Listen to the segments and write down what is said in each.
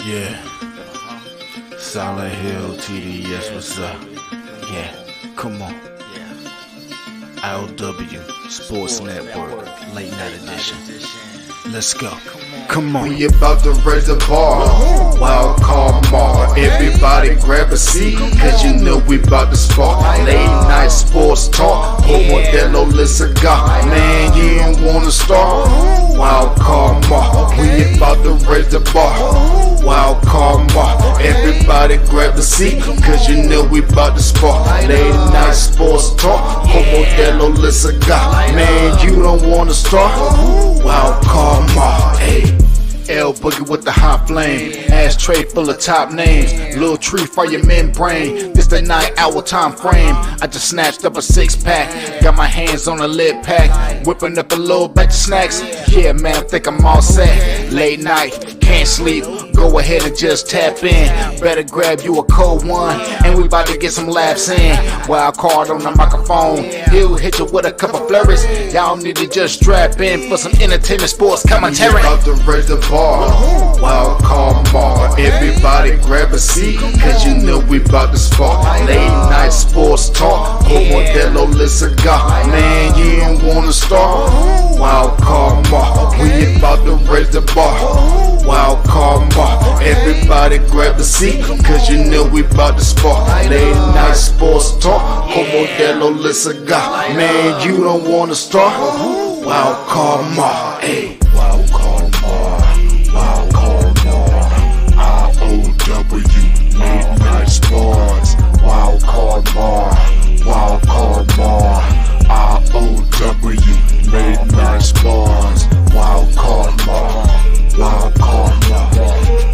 Yeah, Silent Hill TDS, what's up? Yeah, come on. I.O.W. Sports Network, late night edition. Let's go. Come on. We about to raise the bar. Wild card mall. Everybody grab a seat, cause you know we about to spark. Late night sports talk. Modelo Le Cigar. Man, you don't wanna start. Wild card mall. We about to raise the bar. Wild card mall. Everybody grab a seat, cause you know we about to spark. Late night sports talk. Modelo Le Cigar. Man, you don't wanna start. Wild card mall. Hey. L Boogie with the hot flame, ashtray full of top names, little tree for your membrane. This the 9 hour time frame. I just snatched up a 6-pack, got my hands on a lid pack, whipping up a little batch of snacks. Yeah man, I think I'm all set. Late night, can't sleep, go ahead and just tap in. Better grab you a cold one, and we about to get some laughs in. Wild card on the microphone, he'll hit you with a couple flurries. Y'all need to just strap in for some entertainment sports commentary. We about to raise the bar. Wild card mall. Everybody grab a seat, cause you know we about to spark. Late night sports talk. Modelo Le Cigar. Man, you don't wanna start. Wild card mall. We about to raise the bar. Wild card mall. Everybody grab a seat, cause you know we about to spark. Late night sports talk. Modelo Le Cigar. Man, you don't wanna start. Wild card mall. Hey. Wild card mall. Wild card mall. I.O.W. Late night sports. Wild card mall. Wild card mall. I.O.W. Late night sports. Wild card mall. Wild card mall.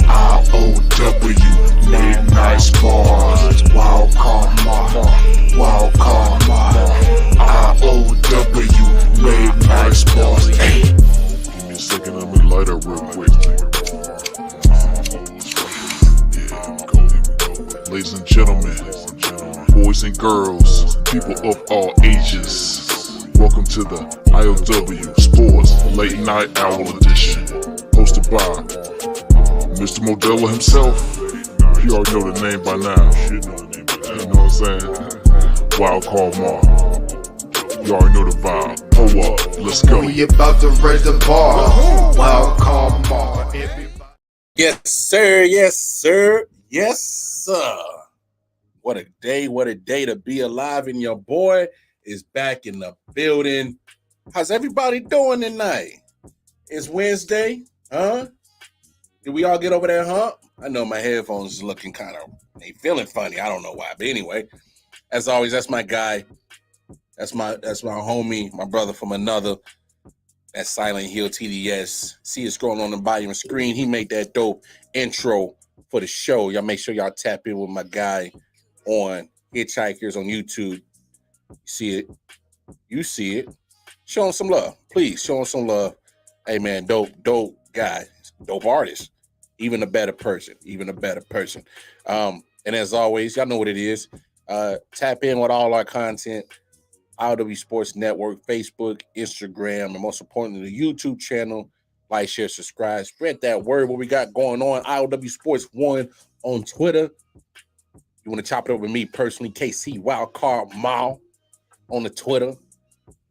I.O.W. Late night sports. Wild card mall. Wild card mall. I.O.W. Late night sports. Hey. Give me a second, let me light up real quick. Ladies and gentlemen, boys and girls, people of all ages, welcome to the I.O.W. Sports Late Night Hour Edition, hosted by Mr. Modelo himself. You already know the name by now. You know what I'm saying? Wild Card Mar. You already know the vibe. Pull up, let's go. We about to raise the bar. Wild card mall. Yes, sir. Yes, sir. Yes, sir. What a day to be alive. And your boy is back in the building. How's everybody doing tonight? It's Wednesday, huh? Did we all get over that hump? I know my headphones is looking kind of, they feeling funny. I don't know why. But anyway, as always, that's my guy. That's my homie, my brother from another. That's Silent Hill TDS. See it scrolling on the bottom of the screen. He made that dope intro for the show. Y'all make sure y'all tap in with my guy on Hitchhikers on YouTube. You see it. Show him some love. Please show him some love. Hey man, dope guy. Dope artist. Even a better person. And as always, y'all know what it is. Tap in with all our content. I.O.W. Sports Network, Facebook, Instagram, and most importantly, the YouTube channel. Like, share, subscribe, spread that word. What we got going on? I.O.W. Sports 1 on Twitter. You want to chop it up with me personally? KC Wildcard Mall on the Twitter.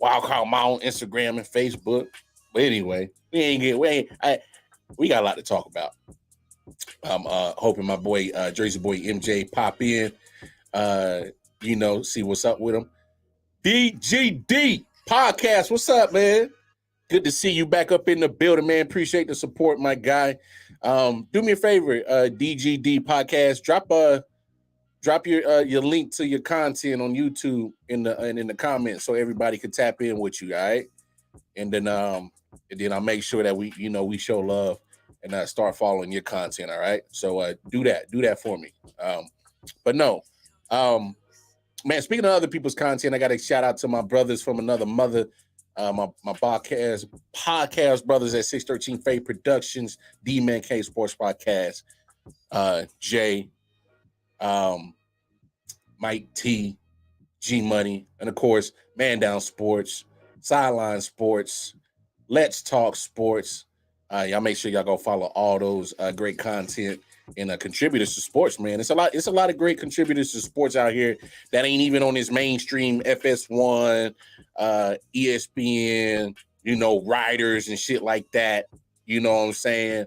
Wildcard Mall on Instagram and Facebook. But anyway, we got a lot to talk about. I'm hoping my boy JerzeyBoy MJ pop in. See what's up with him. DGD Podcast, what's up, man? Good to see you back up in the building, man. Appreciate the support, my guy. Do me a favor, DGD Podcast, drop your link to your content on YouTube in the comments so everybody can tap in with you, all right? And then I'll make sure that we show love and start following your content, all right? So do that for me. Man, speaking of other people's content, I got to shout out to my brothers from another mother, my podcast brothers at 613 Faith Productions, D-Man K Sports Podcast, Jay, Mike T, G Money, and of course, Man Down Sports, Sideline Sports, Let's Talk Sports, Y'all make sure y'all go follow all those great content and contributors to sports, man. It's a lot of great contributors to sports out here that ain't even on this mainstream FS1, ESPN, writers and shit like that. You know what I'm saying?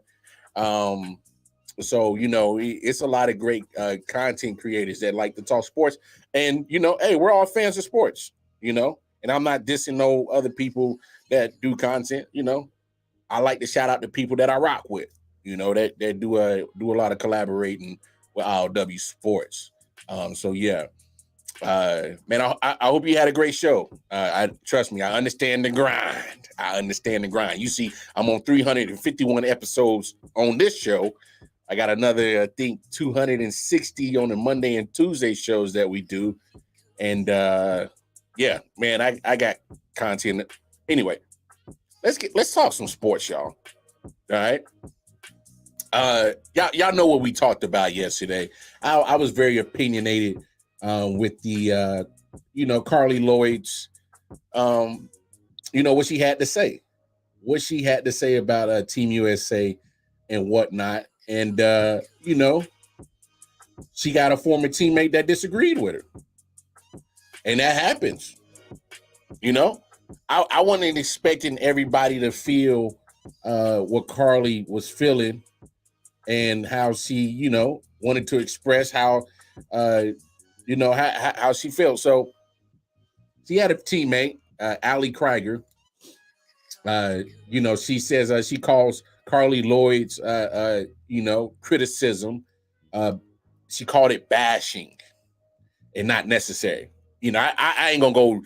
So, it's a lot of great content creators that like to talk sports. And, hey, we're all fans of sports, and I'm not dissing no other people that do content. I like to shout out the people that I rock with, that do a lot of collaborating with I.O.W. sports. So yeah, man, I hope you had a great show. Trust me, I understand the grind. You see, I'm on 351 episodes on this show. I got another, I think, 260 on the Monday and Tuesday shows that we do. And yeah, man, I got content. Anyway, let's talk some sports, y'all. All right. Y'all know what we talked about yesterday. I was very opinionated with the Carly Lloyd's what she had to say. What she had to say about Team USA and whatnot. And she got a former teammate that disagreed with her. And that happens. I wasn't expecting everybody to feel what Carly was feeling and how she, wanted to express how she felt. So she had a teammate, Allie Krieger. She says she calls Carly Lloyd's, criticism. She called it bashing and not necessary. I ain't gonna go.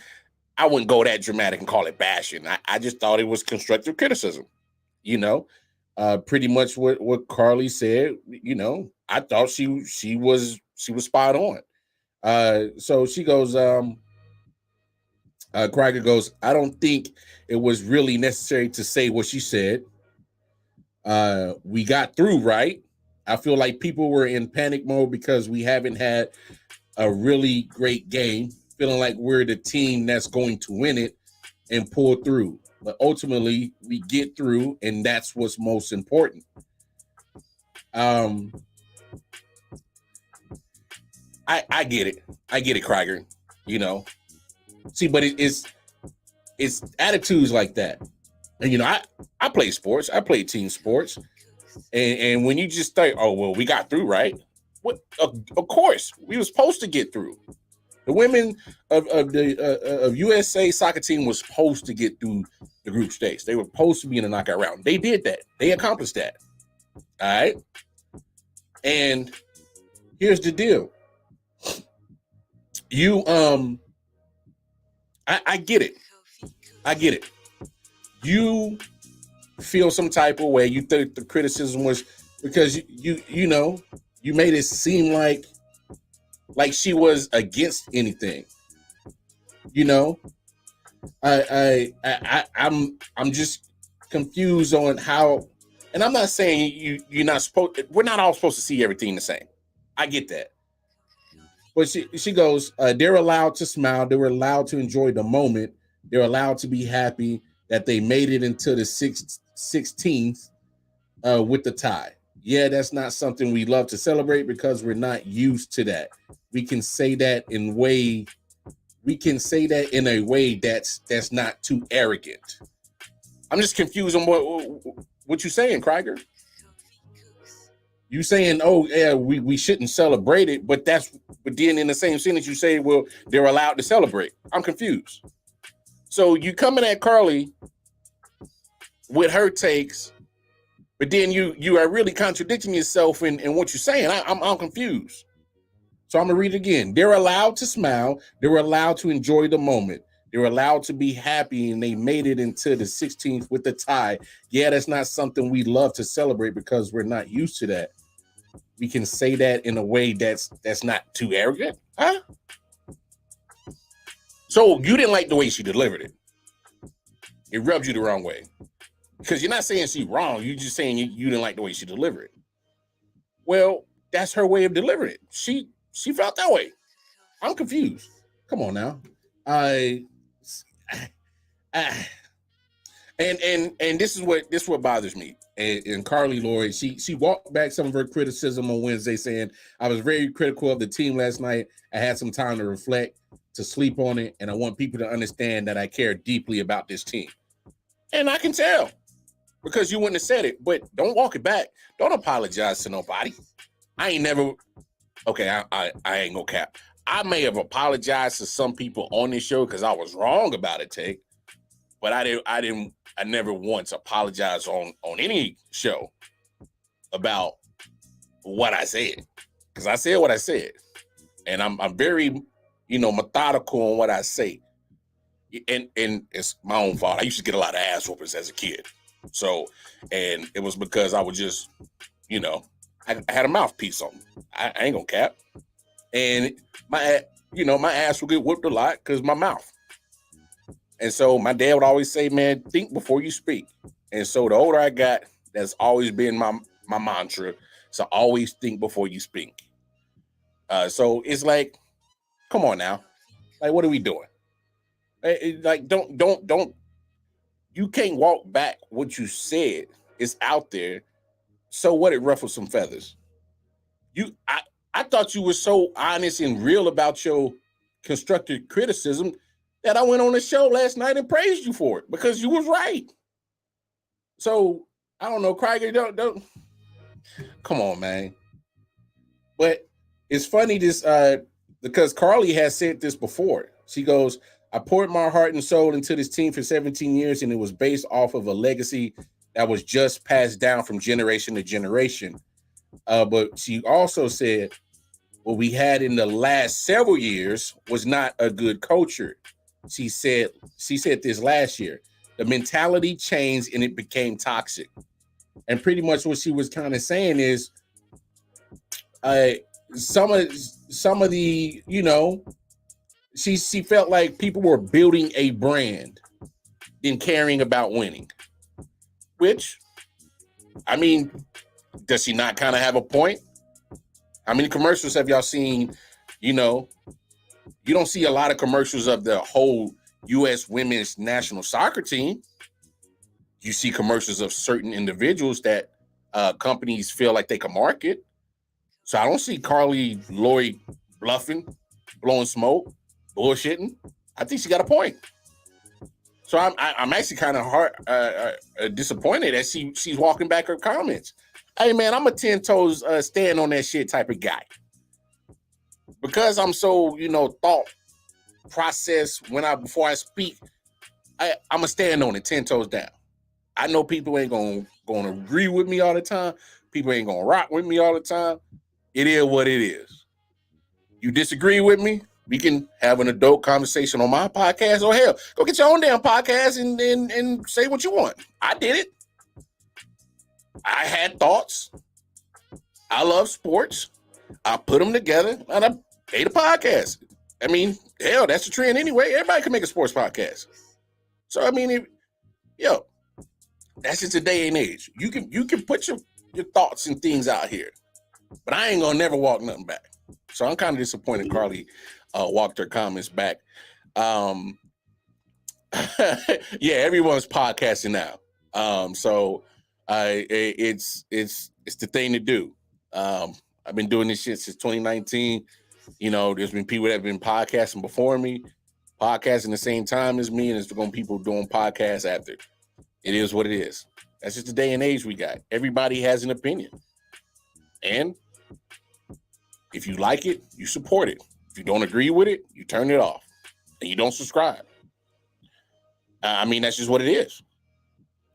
I wouldn't go that dramatic and call it bashing. I just thought it was constructive criticism. Pretty much what Carly said. I thought she was spot on. So she goes. Krieger goes, I don't think it was really necessary to say what she said. We got through, right? I feel like people were in panic mode because we haven't had a really great game, feeling like we're the team that's going to win it and pull through. But ultimately, we get through, and that's what's most important. I get it. I get it, Krieger. See, but it's attitudes like that. And I play sports. I play team sports. And when you just think, oh well, we got through, right? What? Of course, we were supposed to get through. The women of USA soccer team was supposed to get through the group stage. They were supposed to be in the knockout round. They did that. They accomplished that. All right. And here's the deal. I get it. I get it. You feel some type of way. You think the criticism was because you made it seem like she was against anything. I'm just confused on how, and I'm not saying you're not supposed. We're not all supposed to see everything the same. I get that. But she goes, they're allowed to smile. They were allowed to enjoy the moment. They're allowed to be happy that they made it into the 16th with the tie. Yeah, that's not something we love to celebrate because we're not used to that. We can say that in a way that's not too arrogant. I'm just confused on what you're saying, Krieger. You saying, oh yeah, we shouldn't celebrate it, but then in the same sentence you say, well, they're allowed to celebrate. I'm confused. So you coming at Carly with her takes, but then you are really contradicting yourself in what you're saying. I'm confused. So I'm gonna read it again. They're allowed to smile. They were allowed to enjoy the moment. They were allowed to be happy, and they made it into the 16th with the tie. Yeah, that's not something we love to celebrate because we're not used to that. We can say that in a way that's not too arrogant, huh? So you didn't like the way she delivered it. It rubbed you the wrong way. Because you're not saying she's wrong. You're just saying you didn't like the way she delivered it. Well, that's her way of delivering it. She felt that way. I'm confused. Come on now. And And this is what bothers me. And Carly Lloyd, she walked back some of her criticism on Wednesday, saying, I was very critical of the team last night. I had some time to reflect, to sleep on it, and I want people to understand that I care deeply about this team. And I can tell, because you wouldn't have said it, but don't walk it back. Don't apologize to nobody. I ain't never, okay, I ain't gonna cap. I may have apologized to some people on this show because I was wrong about it, Take. But I never once apologized on any show about what I said. Because I said what I said. And I'm very, methodical on what I say. And it's my own fault. I used to get a lot of ass whoopers as a kid. So, and it was because I was just, I had a mouthpiece on me. I ain't gonna cap. And my ass would get whooped a lot because my mouth. And so my dad would always say, man, think before you speak. And so the older I got, that's always been my mantra. So always think before you speak. So it's like, come on now. Like, what are we doing? Like, don't, you can't walk back what you said. It's out there. So what, it ruffled some feathers. I thought you were so honest and real about your constructive criticism that I went on the show last night and praised you for it because you was right. So I don't know, Krieger, don't come on, man. But it's funny because Carly has said this before. She goes, I poured my heart and soul into this team for 17 years, and it was based off of a legacy that was just passed down from generation to generation. But she also said, what we had in the last several years was not a good culture. She said this last year. The mentality changed and it became toxic. And pretty much what she was kind of saying is some of the, she felt like people were building a brand than caring about winning. Which, I mean, does she not kind of have a point? How many commercials have y'all seen? You don't see a lot of commercials of the whole U.S. women's national soccer team. You see commercials of certain individuals that companies feel like they can market. So I don't see Carly Lloyd bluffing, blowing smoke, bullshitting. I think she got a point. So I'm actually kind of disappointed that she's walking back her comments. Hey man, I'm a 10 toes stand on that shit type of guy. Because I'm so, thought process before I speak, I'm going to stand on it 10 toes down. I know people ain't going to agree with me all the time. People ain't going to rock with me all the time. It is what it is. You disagree with me? We can have an adult conversation on my podcast, or hell, go get your own damn podcast and say what you want. I did it. I had thoughts. I love sports. I put them together and I made a podcast. I mean, hell, that's the trend anyway. Everybody can make a sports podcast. So, I mean, that's just a day and age. You can put your thoughts and things out here, but I ain't gonna never walk nothing back. So I'm kind of disappointed Carly walked her comments back. Yeah, everyone's podcasting now. So it's the thing to do. I've been doing this shit since 2019. There's been people that have been podcasting before me, podcasting the same time as me, and there's going to be people doing podcasts after. It is what it is. That's just the day and age we got. Everybody has an opinion. And if you like it, you support it. If you don't agree with it, you turn it off and you don't subscribe. I mean, that's just what it is.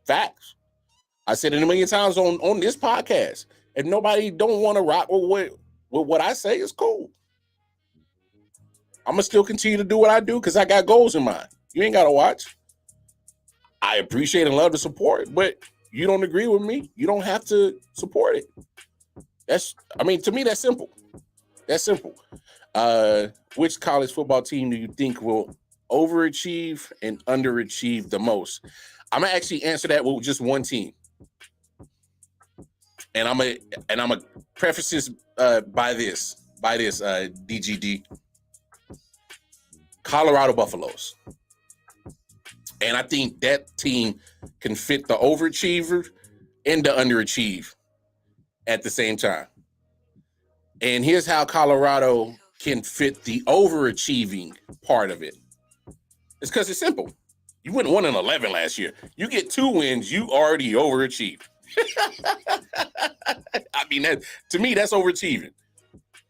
Facts. I said it a million times on this podcast. If nobody don't want to rock with what I say, it's cool. I'm going to still continue to do what I do because I got goals in mind. You ain't got to watch. I appreciate and love the support, but you don't agree with me, you don't have to support it. To me, that's simple. That's simple. Which college football team do you think will overachieve and underachieve the most? I'm going to actually answer that with just one team. And I'm gonna preface this by this DGD. Colorado Buffaloes. And I think that team can fit the overachiever and the underachieve at the same time. And here's how Colorado can fit the overachieving part of it. It's because it's simple. You went 1-11 last year. You get 2 wins, you already overachieved. I mean, to me, that's overachieving.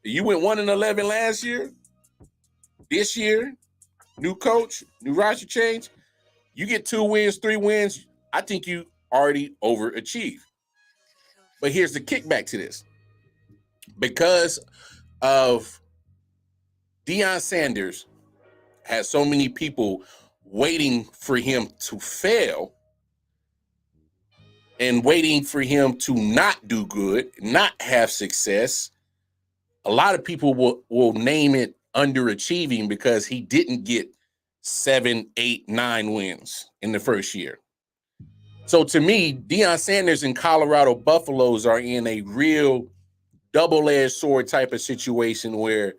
You went 1-11 last year. This year, new coach, new roster change. You get 2 wins, 3 wins. I think you already overachieved. But here's the kickback to this. Because of Deion Sanders has so many people waiting for him to fail and waiting for him to not do good, not have success. A lot of people will name it underachieving because he didn't get 7, 8, 9 wins in the first year. So to me, Deion Sanders and Colorado Buffaloes are in a real double-edged sword type of situation where,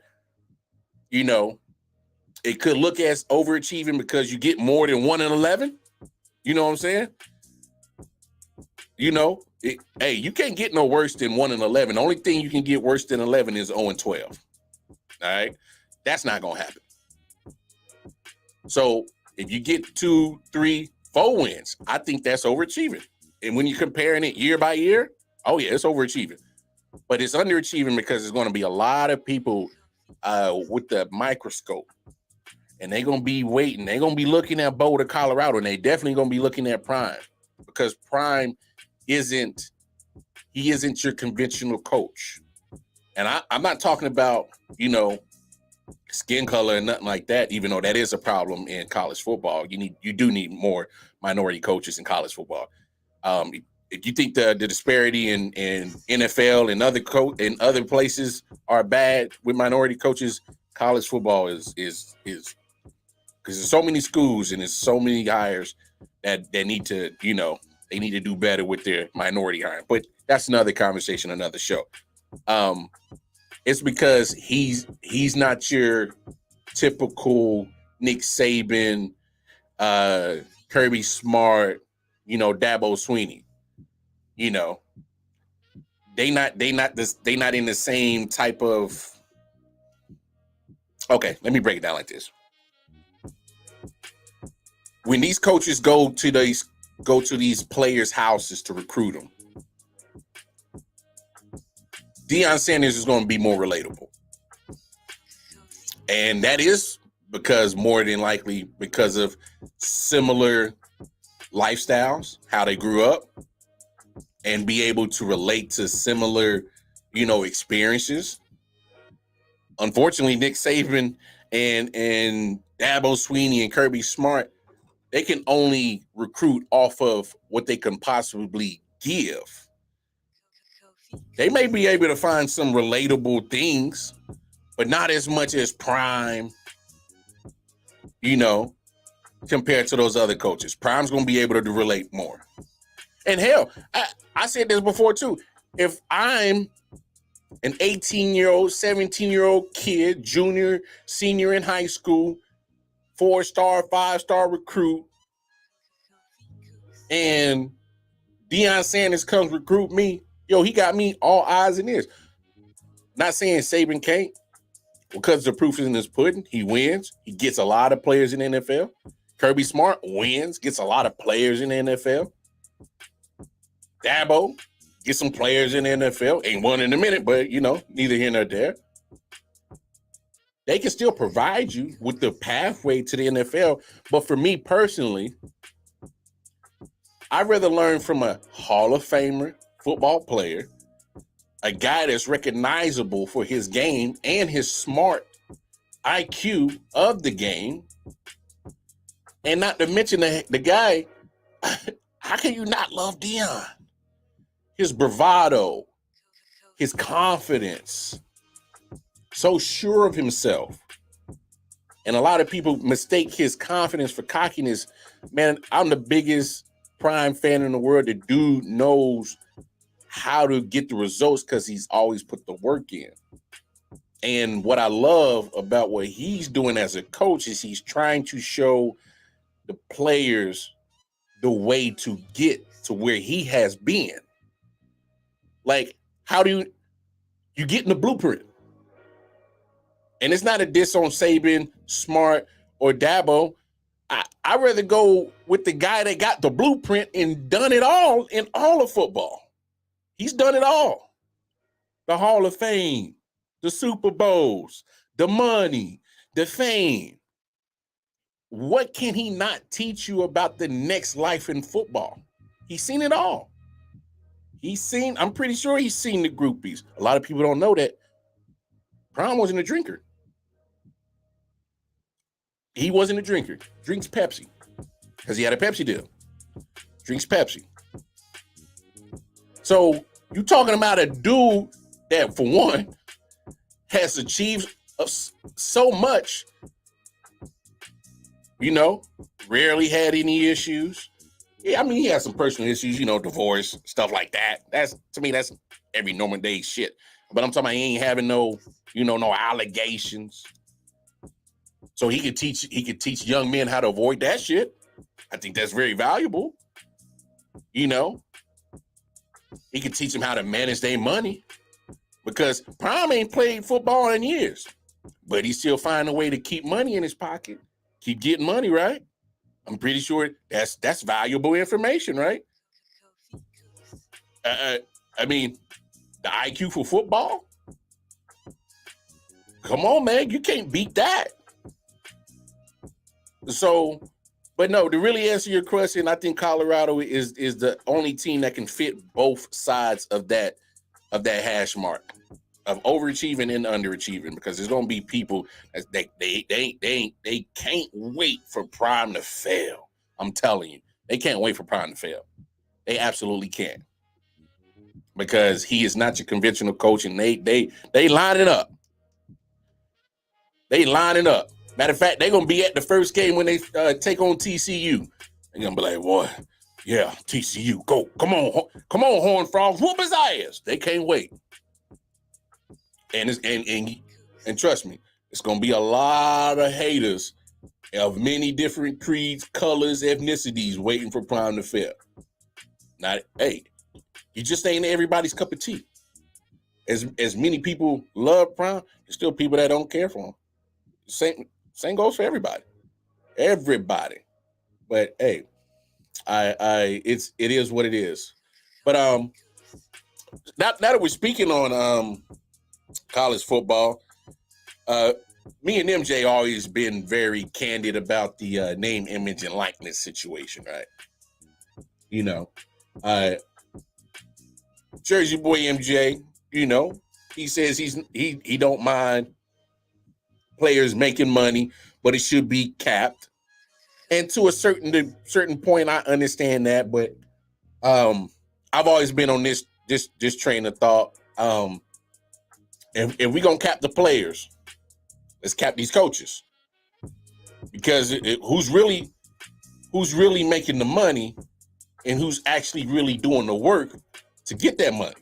you know, it could look as overachieving because you get more than 1-11. You know what I'm saying? You know, hey, you can't get no worse than 1-11. The only thing you can get worse than 11 is 0-12. All right? That's not going to happen. So if you get 2, 3, 4 wins, I think that's overachieving. And when you're comparing it year by year, oh, yeah, it's overachieving. But it's underachieving because there's going to be a lot of people with the microscope. And they're going to be waiting. They're going to be looking at Boulder, Colorado, and they definitely going to be looking at Prime because Prime isn't your conventional coach. And I'm not talking about, you know, skin color and nothing like that, even though that is a problem in college football. You do need more minority coaches in college football. If you think the disparity in NFL and other places are bad with minority coaches, college football is because there's so many schools and there's so many hires that need to, you know, they need to do better with their minority hiring. But that's another conversation, another show. It's because he's not your typical Nick Saban, Kirby Smart, you know, Dabo Sweeney. You know, they not in the same type of. Okay, let me break it down like this. When these coaches go to these players' houses to recruit them, Deion Sanders is going to be more relatable. And that is more than likely because of similar lifestyles, how they grew up, and be able to relate to similar, you know, experiences. Unfortunately, Nick Saban and Dabo Sweeney and Kirby Smart, they can only recruit off of what they can possibly give. They may be able to find some relatable things, but not as much as Prime, you know, compared to those other coaches. Prime's going to be able to relate more. And hell, I said this before too. If I'm an 18-year-old, 17-year-old kid, junior, senior in high school, 4-star, 5-star recruit, and Deion Sanders comes recruit me, yo, he got me all eyes and ears. Not saying Saban can't, because the proof is in his pudding. He wins. He gets a lot of players in the NFL. Kirby Smart wins, gets a lot of players in the NFL. Dabo gets some players in the NFL. Ain't won in a minute, but, you know, neither here nor there. They can still provide you with the pathway to the NFL. But for me personally, I'd rather learn from a Hall of Famer football player, a guy that's recognizable for his game and his smart IQ of the game. And not to mention the guy, how can you not love Deion? His bravado, his confidence, so sure of himself. And a lot of people mistake his confidence for cockiness. Man, I'm the biggest Prime fan in the world. The dude knows how to get the results because he's always put the work in. And what I love about what he's doing as a coach is he's trying to show the players the way to get to where he has been. Like, how do you get in the blueprint? And it's not a diss on Saban, Smart, or Dabo. I'd rather go with the guy that got the blueprint and done it all in all of football. He's done it all. The Hall of Fame, the Super Bowls, the money, the fame. What can he not teach you about the next life in football? He's seen it all. I'm pretty sure he's seen the groupies. A lot of people don't know that Prime wasn't a drinker. He wasn't a drinker. Drinks Pepsi because he had a Pepsi deal. Drinks Pepsi. So you talking about a dude that, for one, has achieved so much, rarely had any issues. Yeah, I mean, he had some personal issues, divorce, stuff like that. To me, that's every normal day shit. But I'm talking about he ain't having no allegations. So he could teach young men how to avoid that shit. I think that's very valuable. He could teach them how to manage their money, because Prime ain't played football in years, but he still find a way to keep money in his pocket, keep getting money, right? I'm pretty sure that's valuable information, right? I mean, the IQ for football? Come on, man, you can't beat that. So, but no, to really answer your question, I think Colorado is the only team that can fit both sides of that hash mark of overachieving and underachieving, because there's gonna be people that they can't wait for Prime to fail. I'm telling you, they can't wait for Prime to fail. They absolutely can't, because he is not your conventional coach, and they line it up. They lining up. Matter of fact, they're going to be at the first game when they take on TCU. They're going to be like, boy, yeah, TCU, go. Come on, Horned Frogs, whoop his ass. They can't wait. And trust me, it's going to be a lot of haters of many different creeds, colors, ethnicities waiting for Prime to fail. Now, hey, he just ain't everybody's cup of tea. As many people love Prime, there's still people that don't care for him. Same goes for everybody. But hey, it is what it is. But now that we're speaking on college football, me and MJ always been very candid about the name, image, and likeness situation, right? JerzeyBoy MJ, he says he don't mind players making money, but it should be capped. And to a certain point, I understand that, but I've always been on this train of thought. If we're gonna cap the players, let's cap these coaches, because who's really making the money, and who's actually really doing the work to get that money?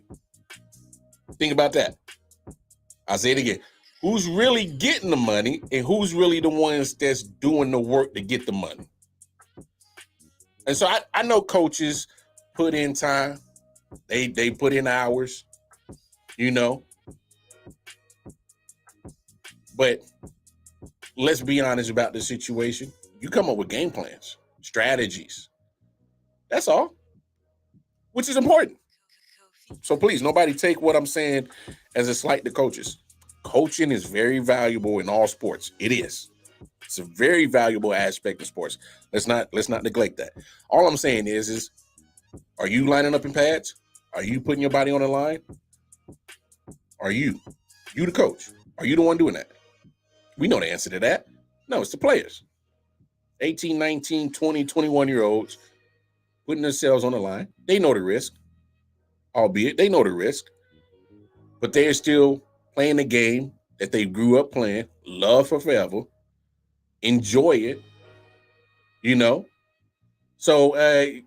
Think about that. I'll say it again. Who's really getting the money, and who's really the ones that's doing the work to get the money? And so I know coaches put in time. They put in hours, But let's be honest about the situation. You come up with game plans, strategies. That's all, which is important. So please, nobody take what I'm saying as a slight to coaches. Coaching is very valuable in all sports. It is. It's a very valuable aspect of sports. Let's not neglect that. All I'm saying is are you lining up in pads? Are you putting your body on the line? Are you the coach? Are you the one doing that? We know the answer to that. No, it's the players. 18, 19, 20, 21-year-olds putting themselves on the line. They know the risk, albeit they know the risk, but they're still playing the game that they grew up playing, love for forever, enjoy it, So,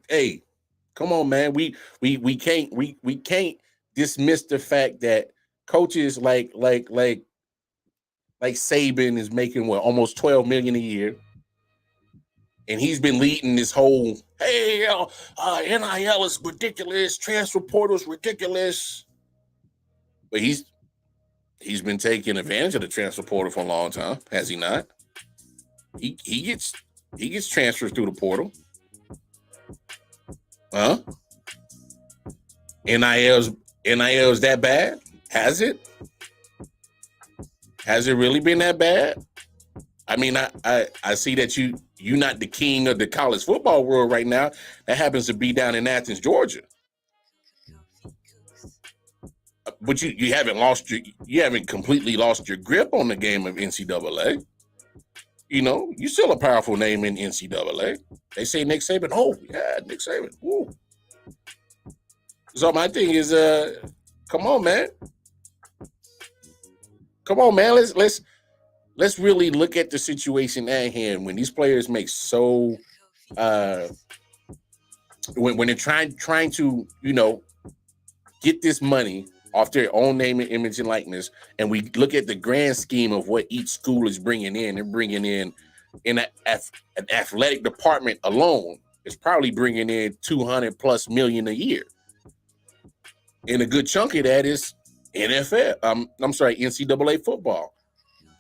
hey, come on, man. We can't dismiss the fact that coaches like Saban is making almost $12 million a year. And he's been leading this whole, hey, NIL is ridiculous, transfer portal's ridiculous. But he's been taking advantage of the transfer portal for a long time, has he not? He gets transfers through the portal. Huh? NIL's that bad? Has it? Has it really been that bad? I mean, I see that you're not the king of the college football world right now. That happens to be down in Athens, Georgia. But you haven't completely lost your grip on the game of NCAA. You know, you're still a powerful name in NCAA. They say Nick Saban. Oh, yeah, Nick Saban. Woo. So my thing is, come on, man. Come on, man. Let's really look at the situation at hand when these players make so when they're trying to, you know, get this money off their own name and image and likeness, and we look at the grand scheme of what each school is bringing in. They're bringing in an athletic department alone is probably bringing in $200+ million a year. And a good chunk of that is NCAA football,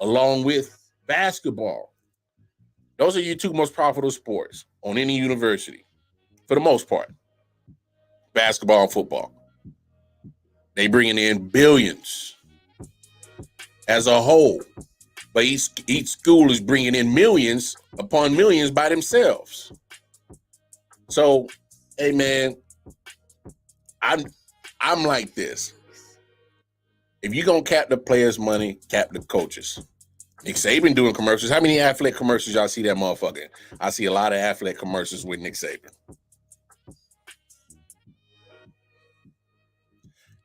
along with basketball. Those are your two most profitable sports on any university, for the most part. Basketball and football. They bringing in billions as a whole, but each school is bringing in millions upon millions by themselves. So, hey man, I'm like this. If you're gonna cap the players' money, cap the coaches. Nick Saban doing commercials. How many athletic commercials y'all see that motherfucker? I see a lot of athletic commercials with Nick Saban.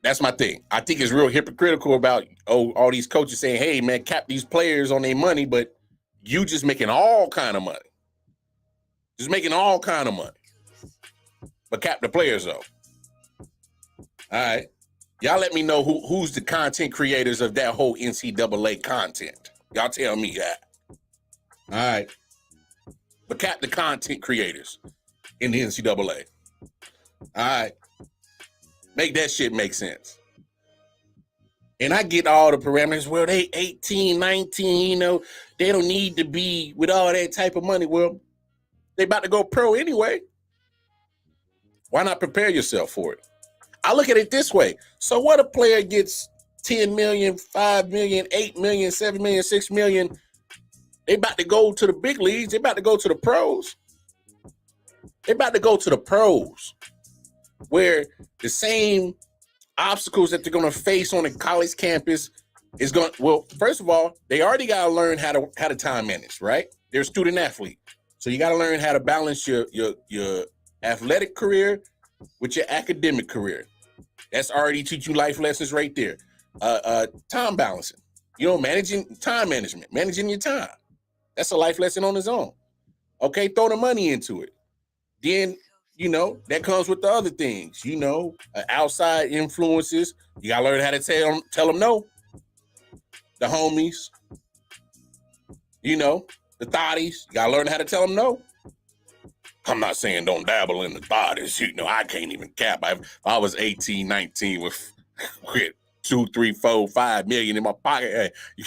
That's my thing. I think it's real hypocritical about all these coaches saying, hey, man, cap these players on their money, but you just making all kind of money. Just making all kind of money. But cap the players, though. All right. Y'all let me know who's the content creators of that whole NCAA content. Y'all tell me that. All right. But cap the content creators in the NCAA. All right. Make that shit make sense. And I get all the parameters. Well, they 18, 19, you know, they don't need to be with all that type of money. Well, they about to go pro anyway. Why not prepare yourself for it? I look at it this way. So what a player gets 10 million, 5 million, 8 million, 7 million, 6 million. They about to go to the big leagues. They about to go to the pros. They about to go to the pros, where the same obstacles that they're going to face on a college campus is going. Well, first of all, they already got to learn how to time manage, right? They're a student athlete, so you got to learn how to balance your athletic career with your academic career. That's already teach you life lessons right there. Time balancing, you know, managing time management, managing your time. That's a life lesson on its own. Okay, throw the money into it. Then, you know, that comes with the other things, you know, outside influences. You got to learn how to tell them no. The homies, you know, the thotties, you got to learn how to tell them no. I'm not saying don't dabble in the thotties. You know, I can't even cap. If I was 18, 19 with 2, 3, 4, 5 million in my pocket, hey,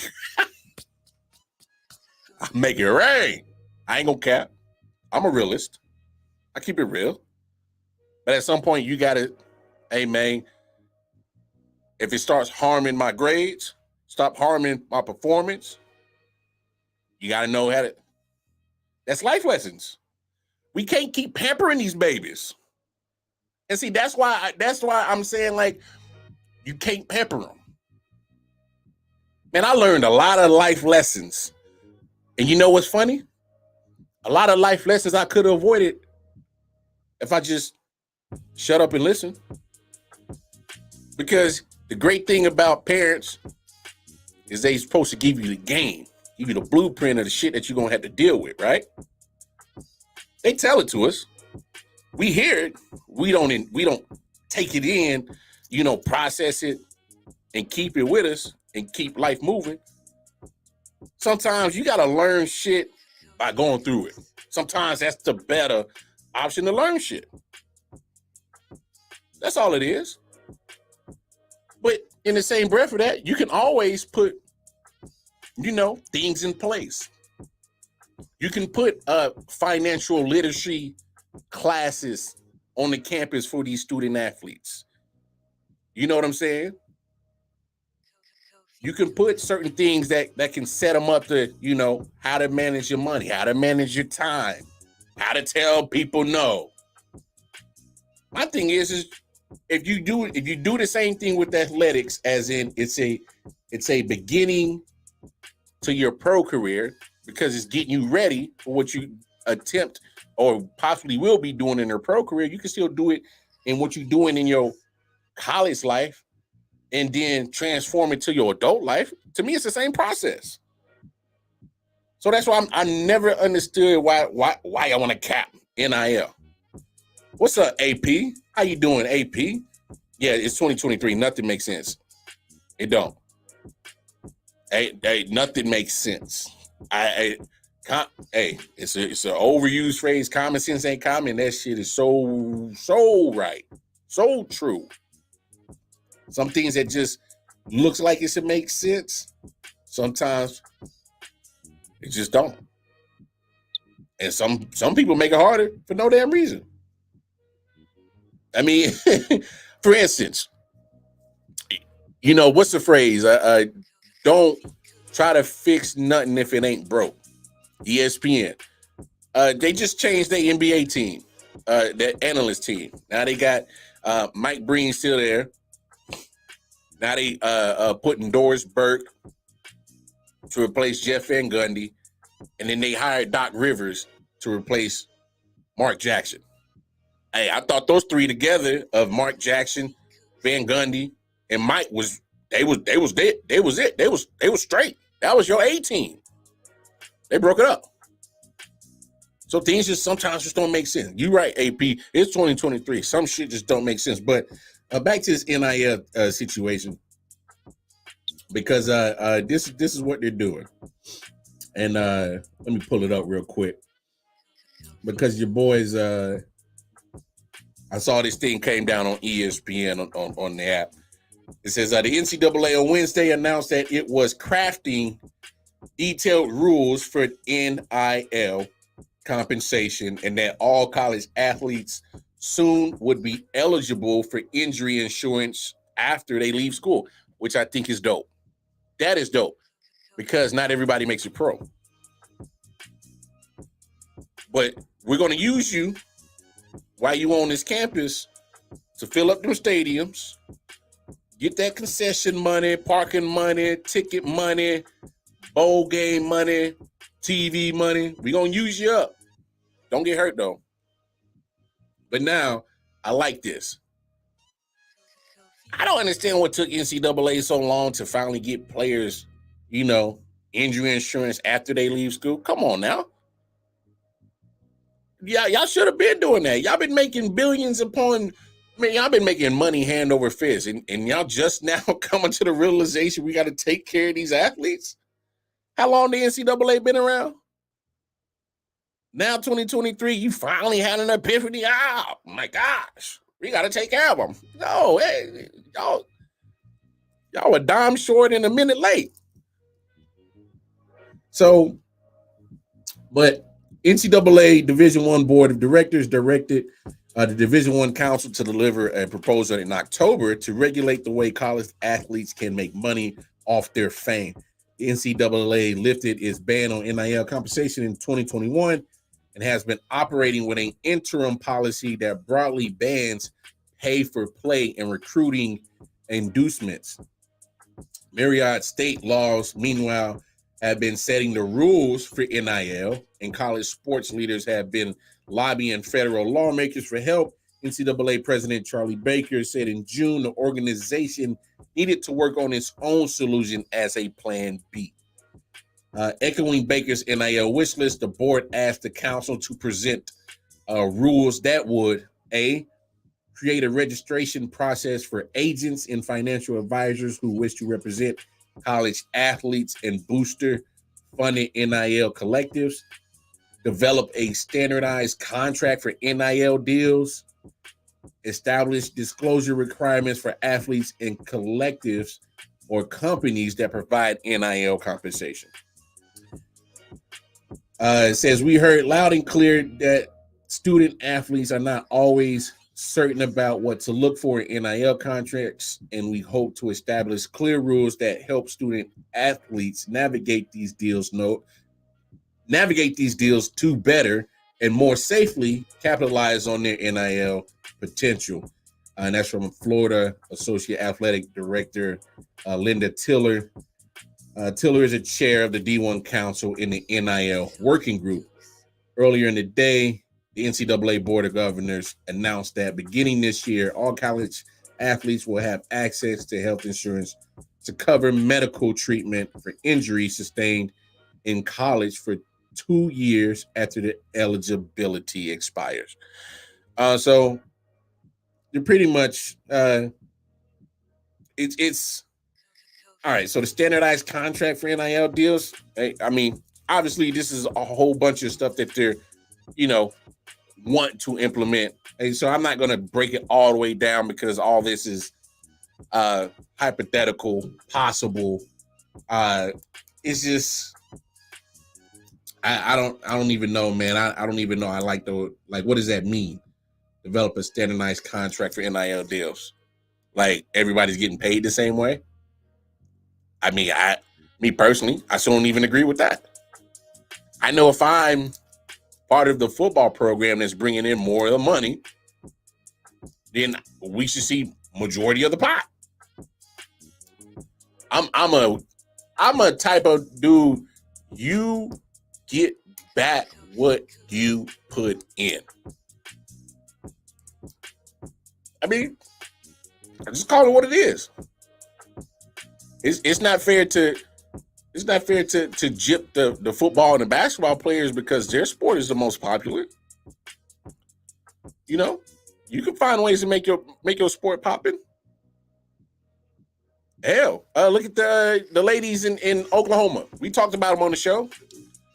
I make it rain. I ain't gonna cap. I'm a realist. I keep it real. But at some point, you gotta, hey man, if it starts harming my grades, stop harming my performance, you gotta know how to. That's life lessons. We can't keep pampering these babies. And see, that's why I'm saying, like, you can't pamper them. Man, I learned a lot of life lessons. And you know what's funny? A lot of life lessons I could have avoided if I just shut up and listen. Because the great thing about parents is they're supposed to give you the game, give you the blueprint of the shit that you're going to have to deal with, right? They tell it to us. We hear it. We don't take it in, you know, process it and keep it with us and keep life moving. Sometimes you got to learn shit by going through it. Sometimes that's the better option to learn shit. That's all it is. But in the same breath of that, you can always put, things in place. You can put financial literacy classes on the campus for these student athletes. You know what I'm saying? You can put certain things that can set them up to, how to manage your money, how to manage your time, how to tell people no. My thing is if you do the same thing with athletics, as in it's a beginning to your pro career, because it's getting you ready for what you attempt or possibly will be doing in your pro career, you can still do it in what you're doing in your college life and then transform it to your adult life. To me, it's the same process. So that's why I never understood why I want to cap NIL. What's up, AP? How you doing, AP? Yeah, it's 2023. Nothing makes sense. It don't. Hey, nothing makes sense. It's an overused phrase. Common sense ain't common. That shit is so right, so true. Some things that just looks like it should make sense, sometimes it just don't. And some people make it harder for no damn reason. I mean, for instance, what's the phrase? Don't try to fix nothing if it ain't broke. ESPN. They just changed their NBA team, their analyst team. Now they got Mike Breen still there. Now they putting Doris Burke to replace Jeff Van Gundy, and then they hired Doc Rivers to replace Mark Jackson. Hey, I thought those three together of Mark Jackson, Van Gundy, and Mike was it. They was straight. That was your A team. They broke it up. So things sometimes just don't make sense. You're right, AP. It's 2023. Some shit just don't make sense. But back to this NIL situation, because this is what they're doing. And let me pull it up real quick, because your boys, I saw this thing came down on ESPN on the app. It says the NCAA on Wednesday announced that it was crafting detailed rules for NIL compensation, and that all college athletes soon would be eligible for injury insurance after they leave school, which I think is dope. That is dope, because not everybody makes it pro. But we're going to use you while you on this campus to fill up them stadiums, get that concession money, parking money, ticket money, bowl game money, TV money. We're going to use you up. Don't get hurt, though. But now, I like this. I don't understand what took NCAA so long to finally get players, injury insurance after they leave school. Come on now. Yeah, y'all should have been doing that. Y'all been making billions y'all been making money hand over fist. And y'all just now coming to the realization we got to take care of these athletes? How long the NCAA been around? Now 2023, you finally had an epiphany. Oh my gosh, we got to take care of them. No, hey, y'all a dime short and a minute late. So, but NCAA Division I Board of Directors directed the Division I Council to deliver a proposal in October to regulate the way college athletes can make money off their fame. The NCAA lifted its ban on NIL compensation in 2021 and has been operating with an interim policy that broadly bans pay-for-play and recruiting inducements. Myriad state laws, meanwhile, have been setting the rules for NIL, and college sports leaders have been lobbying federal lawmakers for help. NCAA President Charlie Baker said in June the organization needed to work on its own solution as a plan B. Echoing Baker's NIL wish list, the board asked the council to present rules that would, A, create a registration process for agents and financial advisors who wish to represent college athletes and booster funded NIL collectives. develop a standardized contract for NIL deals, establish disclosure requirements for athletes and collectives or companies that provide NIL compensation. It says, we heard loud and clear that student athletes are not always certain about what to look for in NIL contracts, and we hope to establish clear rules that help student athletes navigate these deals to better and more safely capitalize on their NIL potential. And that's from Florida Associate Athletic Director Linda Tiller. Tiller is a chair of the D1 Council in the NIL working group. Earlier in the day, the NCAA Board of Governors announced that beginning this year, all college athletes will have access to health insurance to cover medical treatment for injuries sustained in college for 2 years after the eligibility expires. So you're pretty much it's all right. So the standardized contract for NIL deals, I mean, obviously this is a whole bunch of stuff that they're, want to implement. And so I'm not going to break it all the way down because all this is hypothetical, possible. It's just, I don't even know, man. I don't even know. I like what does that mean? Develop a standardized contract for NIL deals. Like everybody's getting paid the same way. I mean, me personally, I still don't even agree with that. I know if I'm part of the football program that's bringing in more of the money, then we should see majority of the pot. I'm a type of dude, you get back what you put in. I mean, I just call it what it is. It's not fair to gyp the football and the basketball players because their sport is the most popular. You can find ways to make your sport popping. Hell, look at the ladies in Oklahoma. We talked about them on the show.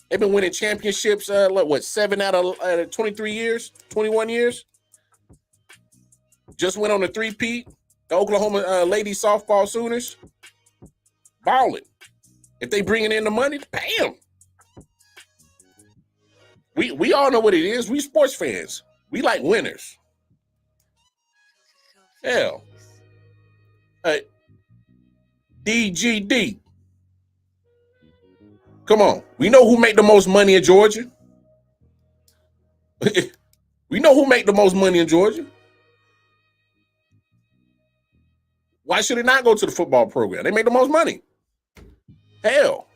They've been winning championships. 7 out of 23 years, 21 years. Just went on a three-peat. The Oklahoma ladies softball Sooners balling. If they bringing in the money, pay them. We all know what it is. We sports fans. We like winners. Hell. DGD. Come on. We know who make the most money in Georgia. We know who make the most money in Georgia. Why should it not go to the football program? They make the most money. Hell,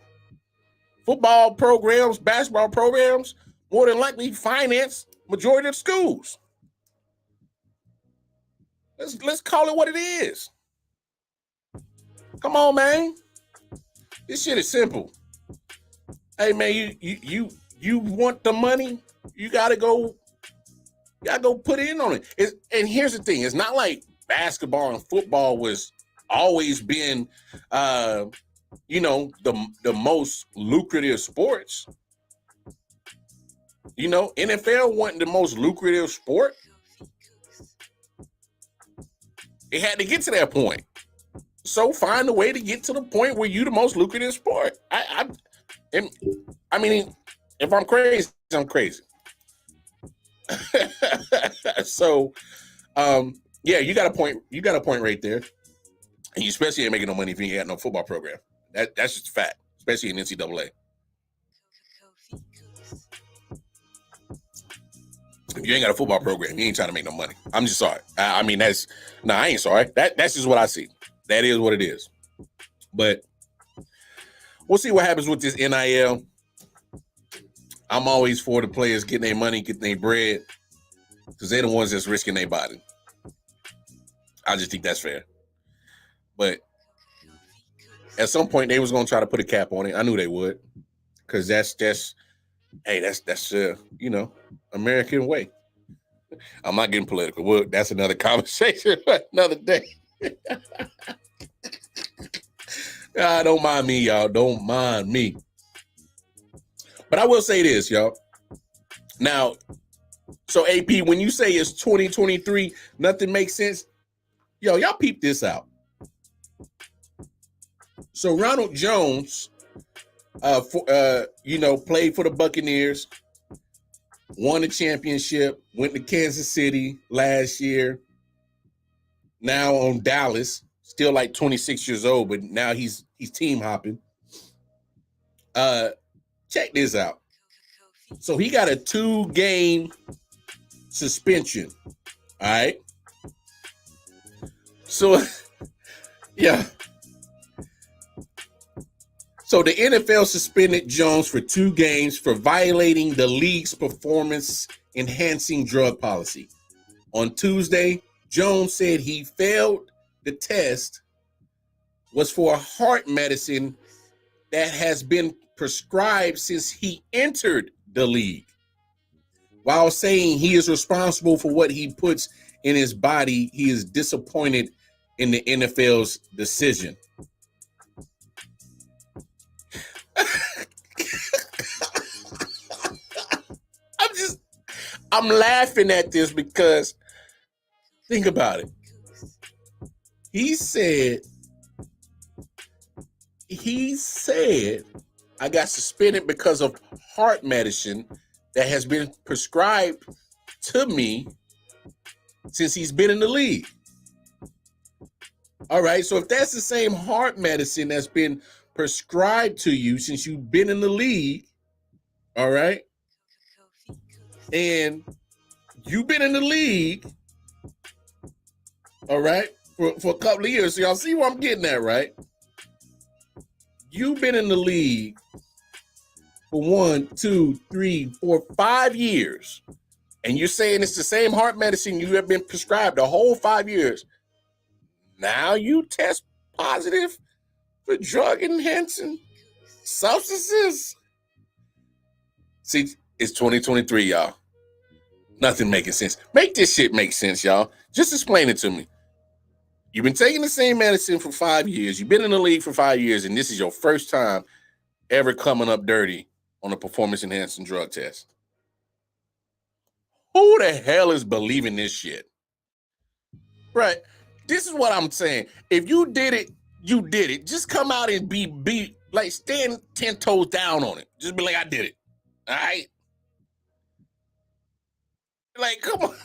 football programs, basketball programs, more than likely finance majority of schools. Let's call it what it is. Come on, man. This shit is simple. Hey, man, you want the money? You gotta go put in on it. And here's the thing: it's not like basketball and football was always been the most lucrative sports. NFL wasn't the most lucrative sport. It had to get to that point. So find a way to get to the point where you're the most lucrative sport. I mean, if I'm crazy, I'm crazy. So, yeah, you got a point. You got a point right there. And you especially ain't making no money if you ain't got no football program. That's just a fact, especially in NCAA. If you ain't got a football program, you ain't trying to make no money. I'm just sorry. I ain't sorry. That's just what I see. That is what it is. But we'll see what happens with this NIL. I'm always for the players getting their money, getting their bread, because they're the ones that's risking their body. I just think that's fair. But at some point, they was going to try to put a cap on it. I knew they would, because that's American way. I'm not getting political. Well, that's another conversation for another day. Don't mind me, y'all. Don't mind me. But I will say this, y'all. Now, so AP, when you say it's 2023, nothing makes sense. Yo, y'all peep this out. So Ronald Jones, played for the Buccaneers, won the championship, went to Kansas City last year. Now on Dallas, still like 26 years old, but now he's team hopping. Check this out. So he got a 2-game suspension. All right. So, yeah. So the NFL suspended Jones for 2 games for violating the league's performance-enhancing drug policy. On Tuesday, Jones said he failed the test was for a heart medicine that has been prescribed since he entered the league. While saying he is responsible for what he puts in his body, he is disappointed in the NFL's decision. I'm laughing at this because think about it. He said I got suspended because of heart medicine that has been prescribed to me since he's been in the league. All right, so if that's the same heart medicine that's been prescribed to you since you've been in the league, all right, and you've been in the league, all right, for a couple of years. So y'all see where I'm getting at, right? You've been in the league for 1, 2, 3, 4, 5 years, and you're saying it's the same heart medicine you have been prescribed the whole 5 years. Now you test positive for drug-enhancing substances. See, it's 2023, y'all. Nothing making sense. Make this shit make sense, y'all. Just explain it to me. You've been taking the same medicine for 5 years. You've been in the league for 5 years, and this is your first time ever coming up dirty on a performance-enhancing drug test. Who the hell is believing this shit? Right. This is what I'm saying. If you did it, you did it. Just come out and be like stand 10 toes down on it. Just be like, I did it. All right. Like, come on.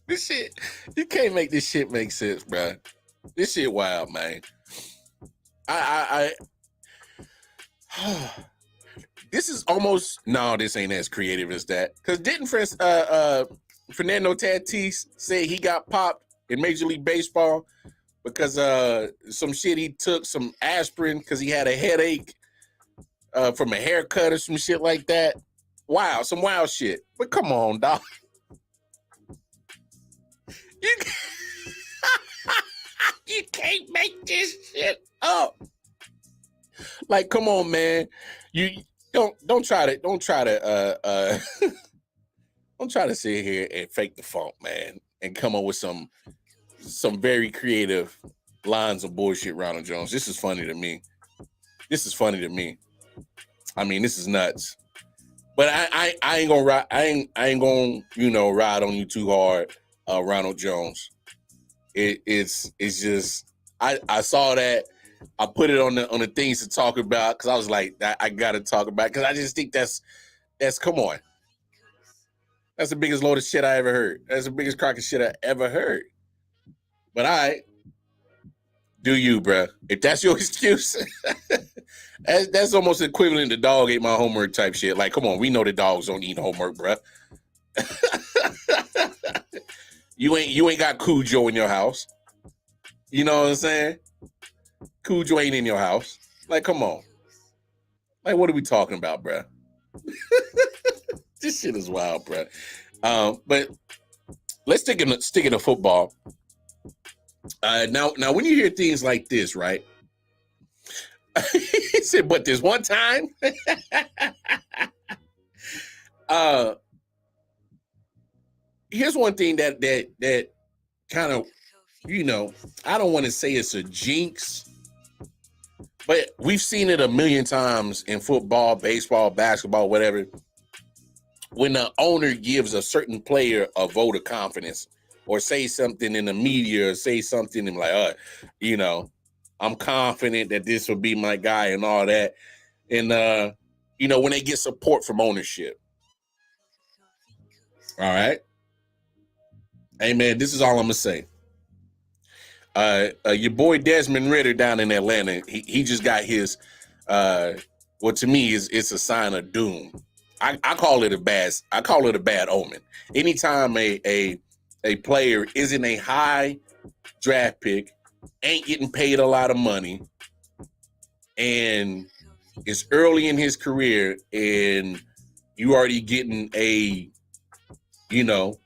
This shit, you can't make this shit make sense, bro. This shit wild, man. This is almost, no, this ain't as creative as that. Because didn't Fernando Tatis say he got popped in Major League Baseball because some shit he took, some aspirin because he had a headache from a haircut or some shit like that? Wow, some wild shit. But come on, dog. You can't make this shit up. Like, come on, man. You don't try to don't try to sit here and fake the funk, man, and come up with some very creative lines of bullshit, Ronald Jones. This is funny to me. I mean, this is nuts. But I ain't gonna ride. I ain't gonna ride on you too hard, Ronald Jones. It's just I saw that. I put it on the things to talk about because I was like, I gotta talk about because I just think that's come on. That's the biggest load of shit I ever heard. That's the biggest crock of shit I ever heard. But do you, bruh. If that's your excuse, that's almost equivalent to dog ate my homework type shit. Like, come on, we know the dogs don't eat homework, bruh. You ain't got Cujo in your house. You know what I'm saying? Cujo ain't in your house. Like, come on. Like, what are we talking about, bruh? This shit is wild, bruh. But let's stick in the football. Now, when you hear things like this, right? He said, but this one time, here's one thing that kind of, I don't want to say it's a jinx, But we've seen it a million times in football, baseball, basketball, whatever. When the owner gives a certain player a vote of confidence, or say something in the media, or say something and like, you know, I'm confident that this will be my guy and all that. And you know, when they get support from ownership. All right. Hey man, this is all I'm gonna say. Your boy Desmond Ridder down in Atlanta, he just got his what to me it's a sign of doom. I call it a bad omen. Anytime a player isn't a high draft pick, ain't getting paid a lot of money, and it's early in his career, and you already getting a vote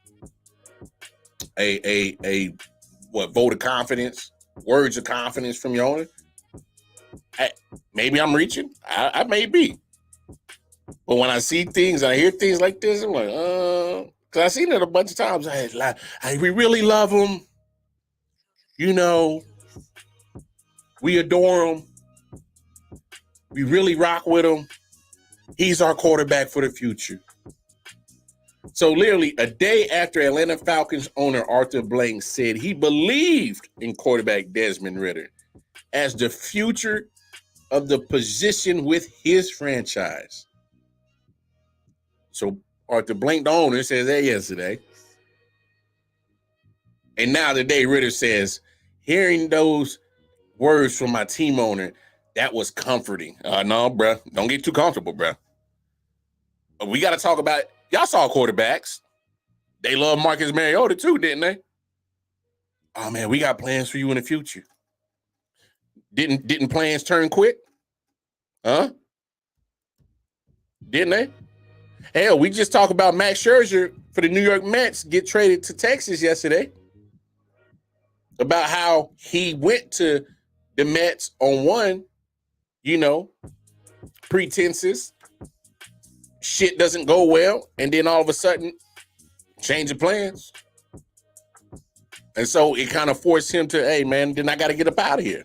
of confidence, words of confidence from your owner. Maybe I'm reaching. I may be. But when I see things, I hear things like this, I'm like, because I've seen it a bunch of times. We really love him. You know, we adore him. We really rock with him. He's our quarterback for the future. So literally a day after Atlanta Falcons owner Arthur Blank said he believed in quarterback Desmond Ridder as the future of the position with his franchise. So Arthur Blank, the owner, says that yesterday. And now today Ridder says, hearing those words from my team owner, that was comforting. No, bro, don't get too comfortable, bro. We got to talk about it. Y'all saw quarterbacks. They love Marcus Mariota too, didn't they? Oh man, we got plans for you in the future. Didn't plans turn quick? Huh? Didn't they? Hell, we just talked about Max Scherzer for the New York Mets get traded to Texas yesterday. About how he went to the Mets on one, pretenses. Shit doesn't go well, and then all of a sudden, change of plans. And so it kind of forced him to, hey man, then I got to get up out of here.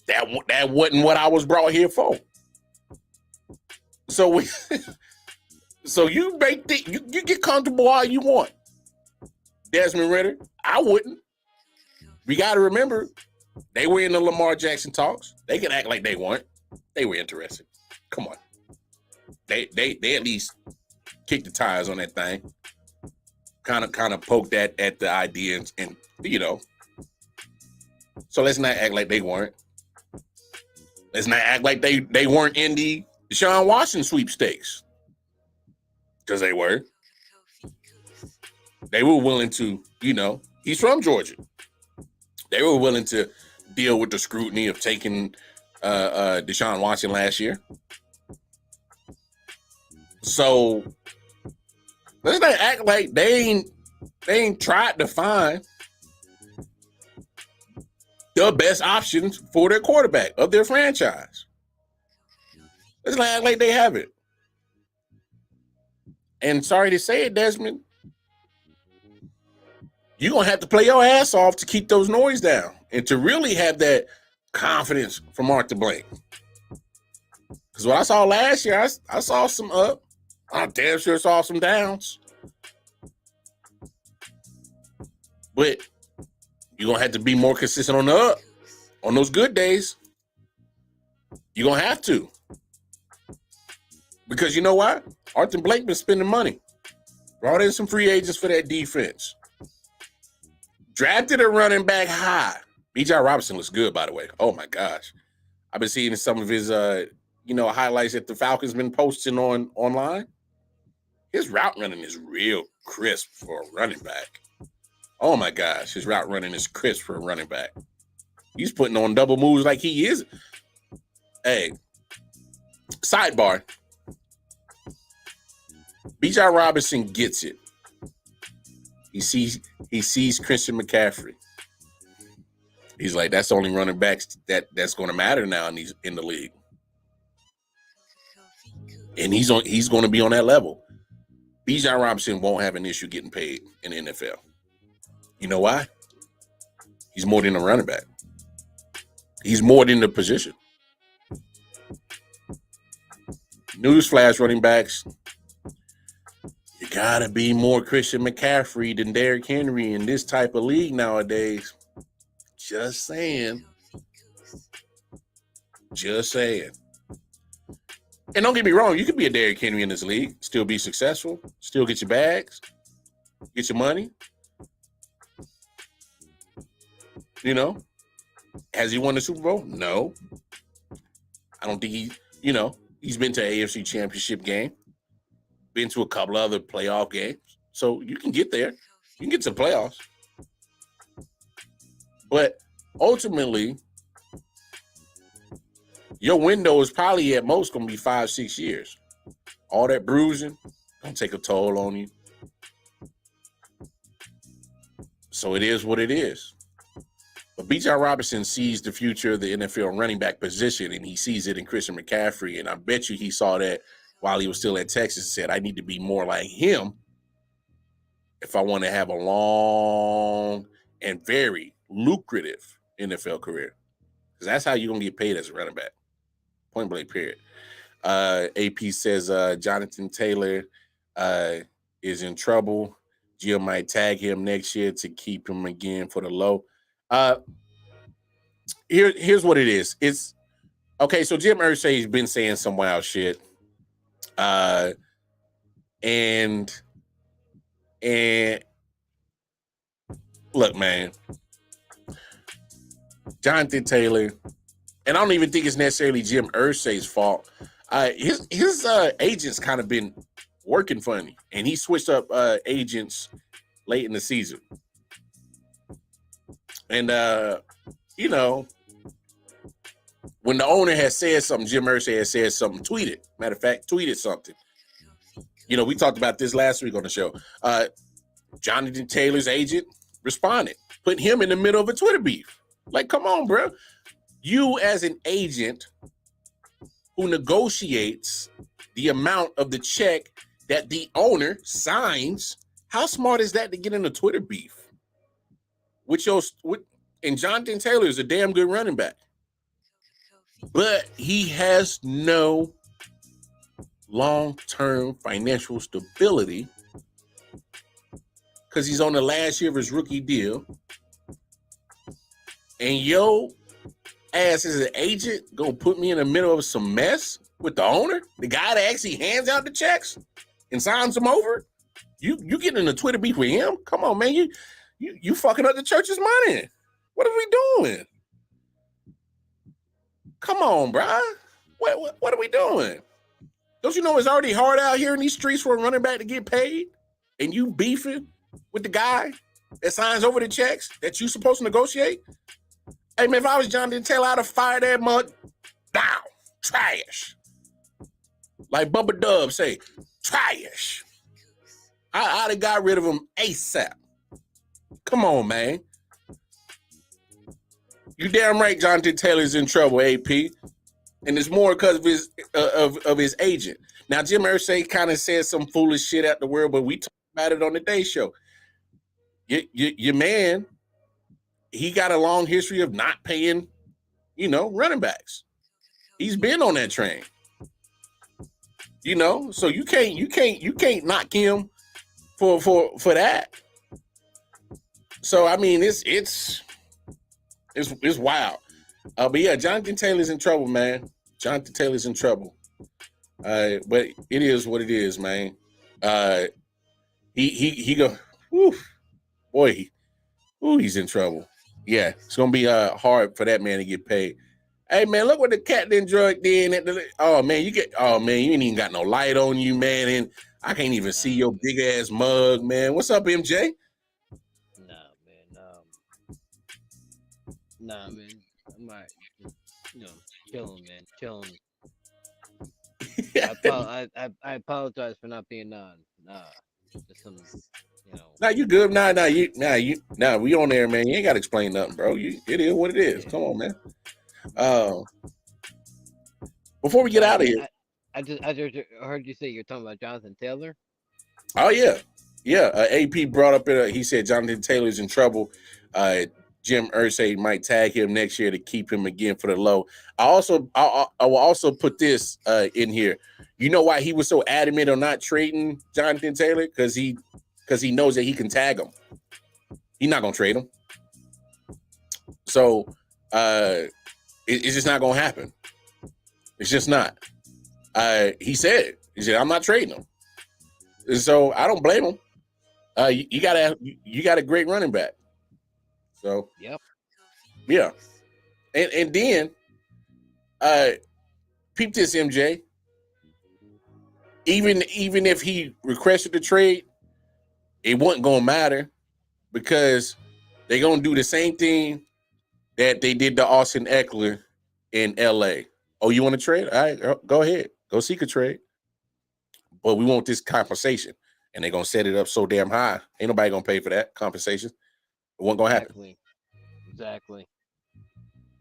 That wasn't what I was brought here for. So so you get comfortable all you want. Desmond Ridder, I wouldn't. We got to remember, they were in the Lamar Jackson talks. They could act like they weren't. They were interested. Come on. They at least kicked the tires on that thing. Kind of poked at the idea and So let's not act like they weren't. Let's not act like they weren't in the Deshaun Watson sweepstakes. Because they were. They were willing to, he's from Georgia. They were willing to deal with the scrutiny of taking Deshaun Watson last year. So let's not act like they ain't tried to find the best options for their quarterback of their franchise. Let's not act like they haven't. And sorry to say it, Desmond, you're going to have to play your ass off to keep those noise down and to really have that confidence from Arthur Blank. Because what I saw last year, I saw some up. I damn sure saw some downs. But you're going to have to be more consistent on the up. On those good days, you're going to have to. Because you know why? Arthur Blank been spending money. Brought in some free agents for that defense. Drafted a running back high. B.J. Robinson looks good, by the way. Oh, my gosh. I've been seeing some of his, highlights that the Falcons been posting online. His route running is real crisp for a running back. Oh, my gosh. His route running is crisp for a running back. He's putting on double moves like he is. Hey, sidebar. B.J. Robinson gets it. He sees Christian McCaffrey. He's like, that's the only running backs that's going to matter now in the league. And he's going to be on that level. B.J. Robinson won't have an issue getting paid in the NFL. You know why? He's more than a running back. He's more than the position. newsflash, running backs, you gotta be more Christian McCaffrey than Derrick Henry in this type of league nowadays. Just saying. Just saying. And don't get me wrong, you could be a Derrick Henry in this league, still be successful, still get your bags, get your money. You know, has he won the Super Bowl? No. I don't think he's been to an AFC Championship game, been to a couple other playoff games. So you can get there. You can get to the playoffs. But ultimately, your window is probably at most going to be 5-6 years. All that bruising going to take a toll on you. So it is what it is. But Bijan Robinson sees the future of the NFL running back position, and he sees it in Christian McCaffrey. And I bet you he saw that while he was still at Texas and said, I need to be more like him if I want to have a long and very lucrative NFL career. Because that's how you're going to get paid as a running back. Point blank, period. AP says Jonathan Taylor is in trouble. Jim might tag him next year to keep him again for the low. Here's what it is. It's okay. So Jim Irsay's been saying some wild shit. And look, man, Jonathan Taylor, and I don't even think it's necessarily Jim Irsay's fault. His agents kind of been working funny, and he switched up agents late in the season. And when the owner has said something, Jim Irsay has said something, tweeted something. We talked about this last week on the show. Jonathan Taylor's agent responded, put him in the middle of a Twitter beef. Like, come on, bro. You as an agent who negotiates the amount of the check that the owner signs, how smart is that to get in a Twitter beef? And Jonathan Taylor is a damn good running back. But he has no long-term financial stability because he's on the last year of his rookie deal. And yo ass as an agent gonna put me in the middle of some mess with the owner, the guy that actually hands out the checks and signs them over. You get in a Twitter beef with him? Come on, man. You fucking up the church's money. What are we doing? Come on, bruh. What are we doing? Don't you know it's already hard out here in these streets for a running back to get paid? And you beefing with the guy that signs over the checks that you supposed to negotiate? Hey, man, if I was Jonathan Taylor, I'd have fired that mud down. Trash. Like Bubba Dub say, trash. I'd have got rid of him ASAP. Come on, man. You damn right Jonathan Taylor's in trouble, AP. And it's more because of his of his agent. Now, Jim Irsay kind of said some foolish shit out the world, but we talked about it on the Day Show. Your man, he got a long history of not paying, running backs. He's been on that train. So you can't knock him for that. So I mean, it's wild. But yeah, Jonathan Taylor's in trouble, man. Jonathan Taylor's in trouble. But it is what it is, man. He go, boy, he's in trouble. Yeah, it's gonna be hard for that man to get paid. Hey man, look what the cat then drug did. You ain't even got no light on you, man, and I can't even see your big ass mug, man. What's up, MJ? Nah, man. I'm all right. Chilling, man. Chilling. I apologize for not being on. Just some, Nah, you good. We on there, man. You ain't got to explain nothing, bro. It is what it is. Come on, man. Before we get out of here. I just heard you say you're talking about Jonathan Taylor. Oh, yeah. Yeah. AP brought up, he said Jonathan Taylor's in trouble. Jim Irsay might tag him next year to keep him again for the low. I will also put this in here. You know why he was so adamant on not trading Jonathan Taylor? Because he knows that he can tag him. He's not gonna trade him. So it's just not gonna happen. It's just not. He said I'm not trading him. And so I don't blame him. You got a great running back. So Yep. Yeah. And then peep this, MJ. Even if he requested the trade, it wasn't gonna matter because they're gonna do the same thing that they did to Austin Eckler in LA. Oh, you want to trade? All right, go ahead. Go seek a trade. But we want this compensation. And they're gonna set it up so damn high. Ain't nobody gonna pay for that compensation. It wasn't gonna happen. Exactly.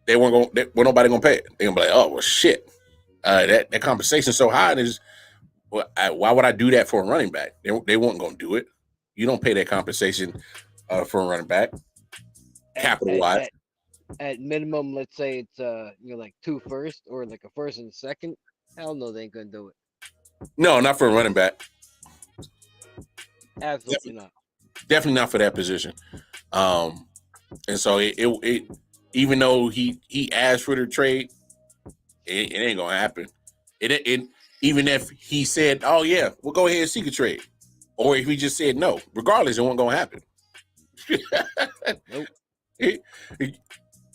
They weren't nobody gonna pay it. They're gonna be like, oh well shit. That compensation's so high, why would I do that for a running back? They weren't gonna do it. You don't pay that compensation for a running back. Capital wise. At minimum, let's say it's like 2 first or like a first and second. Hell no, they ain't gonna do it. No, not for a running back. Absolutely not. Definitely not for that position. And so it even though he asked for the trade, it ain't gonna happen. It even if he said, "Oh yeah, we'll go ahead and seek a trade," or if he just said no, regardless, it wasn't gonna happen. Nope.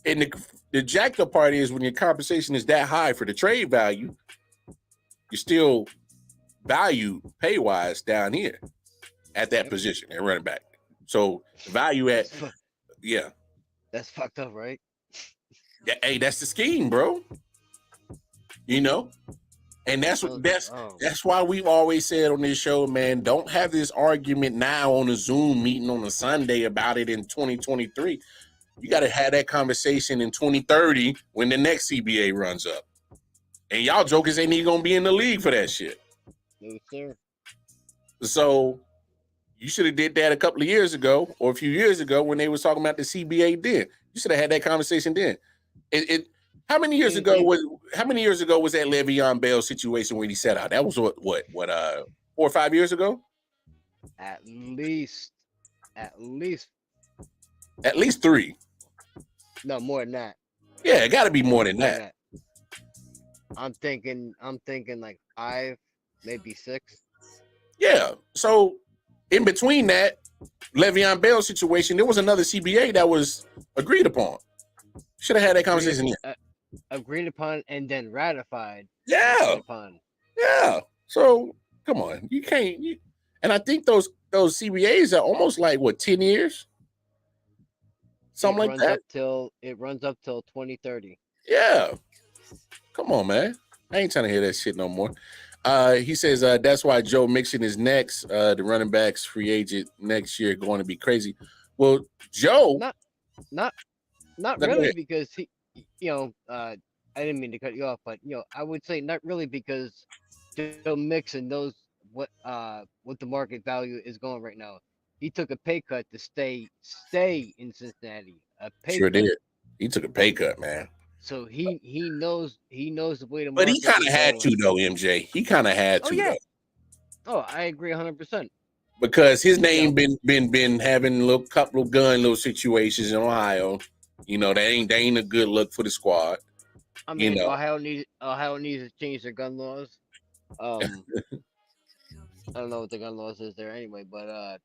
And the jacked up part is when your compensation is that high for the trade value, you're still valued pay wise down here at that position and running back. So value at yeah. That's fucked up, right? Yeah, hey, that's the scheme, bro. You know? And that's why we've always said on this show, man, don't have this argument now on a Zoom meeting on a Sunday about it in 2023. You got to have that conversation in 2030 when the next CBA runs up. And y'all jokers ain't even going to be in the league for that shit. No, sir. So you should have did that a couple of years ago or a few years ago when they was talking about the CBA then. You should have had that conversation then. How many years ago was that Le'Veon Bell situation when he sat out? That was what 4 or 5 years ago? At least 3. No, more than that. Yeah, it got to be more than that. I'm thinking like 5, maybe 6. Yeah. So in between that Le'Veon Bell situation, there was another CBA that was agreed upon. Should have had that conversation here. Agreed upon and then ratified. Yeah. Yeah. So come on, you can't. And I think those CBAs are almost like 10 years, something like that. It runs up till 2030. Yeah. Come on, man. I ain't trying to hear that shit no more. He says that's why Joe Mixon is next. The running backs free agent next year going to be crazy. Well, Joe, not really because he, I didn't mean to cut you off, but I would say not really because Joe Mixon knows what the market value is going right now. He took a pay cut to stay in Cincinnati. Sure did. He took a pay cut, man. So he knows the way to. But he kind of had to though, MJ. He kind of had to. Yeah. Though. Oh, I agree 100%. Because his name been having a couple of gun situations in Ohio. That ain't a good look for the squad. I mean, Ohio needs to change their gun laws. I don't know what the gun laws is there anyway, but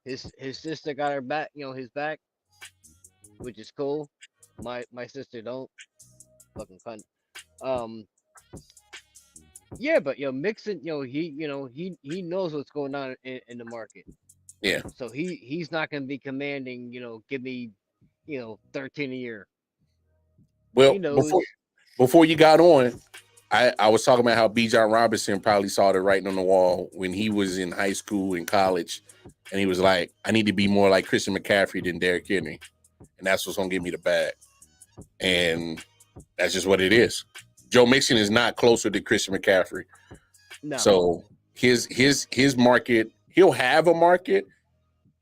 his sister got her back, his back, which is cool. My sister don't. Fucking cunt. Yeah, but Mixon, he knows what's going on in the market. Yeah. So he's not gonna be commanding, give me, 13 a year. Well, before you got on, I was talking about how B. John Robinson probably saw the writing on the wall when he was in high school and college, and he was like, I need to be more like Christian McCaffrey than Derrick Henry, and that's what's gonna give me the bag. And that's just what it is. Joe Mixon is not closer to Christian McCaffrey. No. So his market, he'll have a market,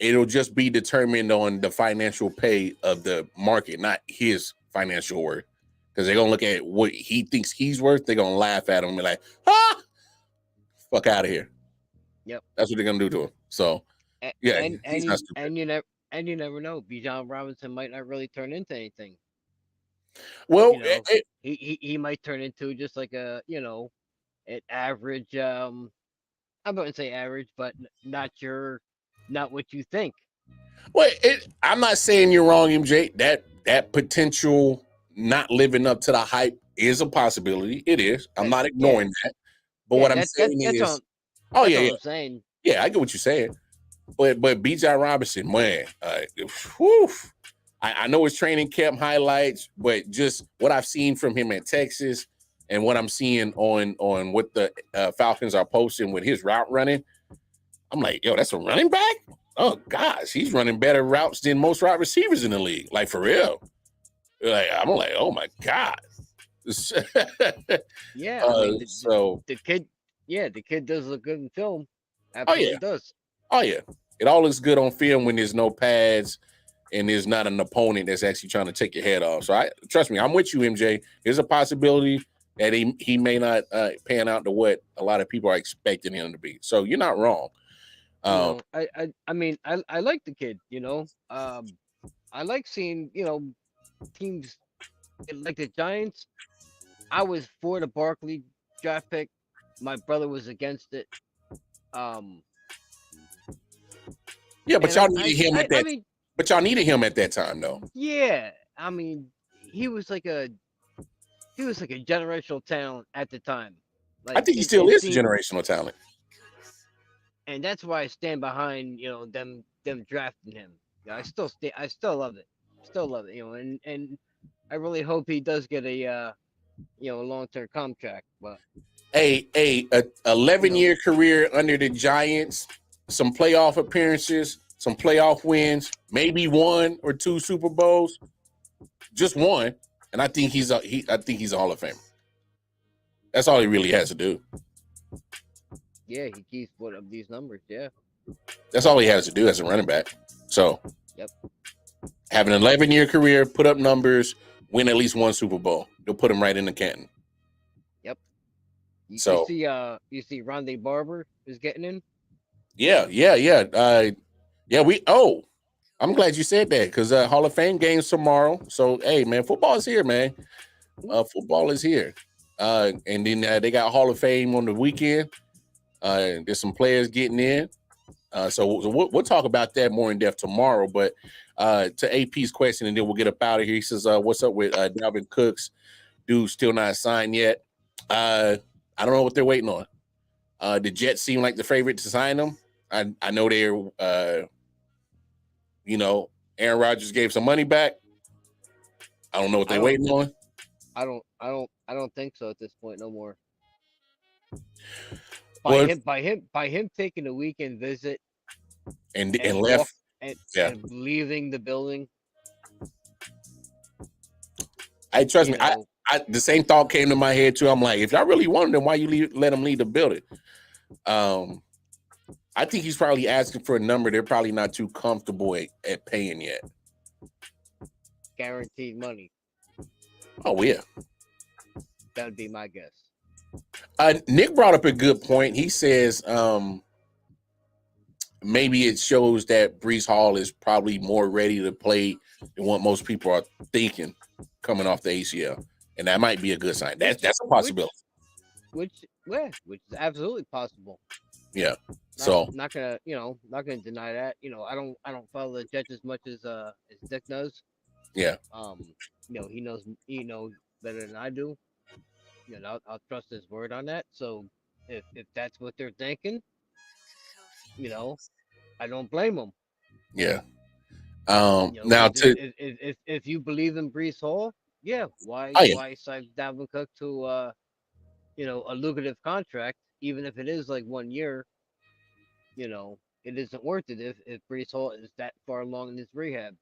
it'll just be determined on the financial pay of the market, not his financial worth. Because they're gonna look at what he thinks he's worth. They're gonna laugh at him and be like, "Ah, fuck out of here." Yep. That's what they're gonna do to him. So yeah, And he's not stupid. you never know. Bijan Robinson might not really turn into anything. Well, You know, he might turn into just like a an average. I wouldn't say average, but not what you think. well, I'm not saying you're wrong, MJ. That potential not living up to the hype is a possibility. It is. I'm not ignoring that. But what I'm saying is, oh yeah, what I'm saying. Yeah, I get what you're saying. But Bijan Robinson, man, whew, I know his training camp highlights, but just what I've seen from him in Texas and what I'm seeing on what the Falcons are posting with his route running, I'm like, yo, that's a running back? Oh gosh, he's running better routes than most wide receivers in the league. Like for real. Like I'm like, oh my god. Yeah, I mean, the kid does look good in film. Absolutely does. Oh yeah, it all looks good on film when there's no pads and there's not an opponent that's actually trying to take your head off. So trust me, I'm with you, MJ. There's a possibility that he may not pan out to what a lot of people are expecting him to be. So you're not wrong. I mean, I like the kid. I like seeing teams like the Giants. I was for the Barkley draft pick. My brother was against it. Yeah, but y'all needed him at that. But y'all needed him at that time, though. Yeah, I mean, he was like a generational talent at the time. Like, I think he still is a generational talent. And that's why I stand behind them drafting him. I still love it. Still love it. And I really hope he does get a long-term contract. But a 11-year career under the Giants, some playoff appearances, some playoff wins, maybe 1 or 2 Super Bowls, just one, and I think he's a Hall of Famer. That's all he really has to do. Yeah, he keeps one of these numbers. Yeah, that's all he has to do as a running back. So, yep, have an 11-year career, put up numbers, win at least 1 Super Bowl. They'll put him right in the Canton. Yep. You see Rondé Barber is getting in. Yeah. I'm glad you said that because Hall of Fame games tomorrow. So hey, man, football is here, man. Football is here, and then they got Hall of Fame on the weekend. There's some players getting in. So we'll talk about that more in depth tomorrow. But to AP's question, and then we'll get up out of here. He says, "What's up with Dalvin Cook's dude still not signed yet? I don't know what they're waiting on. The Jets seem like the favorite to sign them. I know they're, Aaron Rodgers gave some money back. I don't know what they're waiting on. I don't think so at this point no more. By him taking a weekend visit and left and leaving the building. Trust me, I the same thought came to my head too. I'm like, if y'all really wanted him, why you let him leave the building? I think he's probably asking for a number they're probably not too comfortable at paying yet. Guaranteed money. Oh yeah, that would be my guess. Nick brought up a good point. He says maybe it shows that Breece Hall is probably more ready to play than what most people are thinking coming off the ACL, and that might be a good sign. That's a possibility. Which is absolutely possible. Yeah. Not gonna deny that. I don't follow the Jets as much as Dick knows. Yeah. He knows better than I do. I'll trust his word on that. So if that's what they're thinking, I don't blame them. Yeah. Now if you believe in Breece Hall, why sign Dalvin Cook to a lucrative contract, even if it is like 1 year? It isn't worth it if Breece Hall is that far along in his rehab.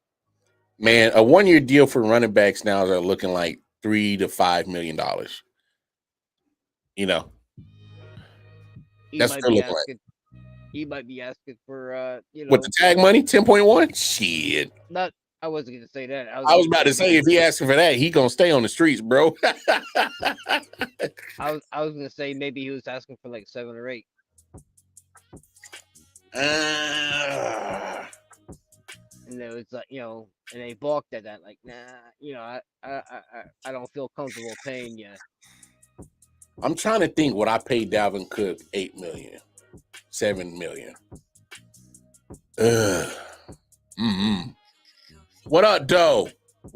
Man, a 1-year deal for running backs now are looking like $3 to $5 million. That's what they're looking like. he might be asking for With the tag money, 10.1. Shit. not. I wasn't gonna say that. I was about to say, if he asking for that, he gonna stay on the streets, bro. I was gonna say maybe he was asking for like 7 or 8. And it was like, and they balked at that, like, nah, I don't feel comfortable paying you. I'm trying to think what I paid Dalvin Cook. 8 million, 7 million. What up, Doe?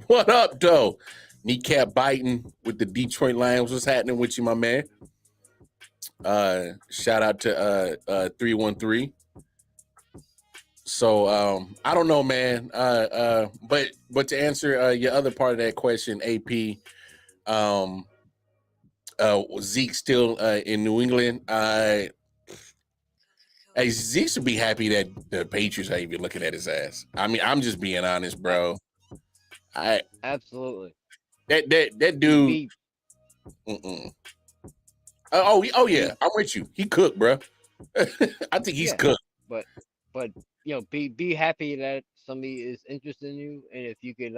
What up, Doe? Kneecap biting with the Detroit Lions. What's happening with you, my man? Shout out to 313. So I don't know, man. But to answer your other part of that question, AP, Zeke still in New England. Hey, Zeke should be happy that the Patriots are even looking at his ass. I mean, I'm just being honest, bro. Absolutely. That dude. Oh yeah, I'm with you. He cooked, bro. I think he's cooked. But be happy that somebody is interested in you, and if you could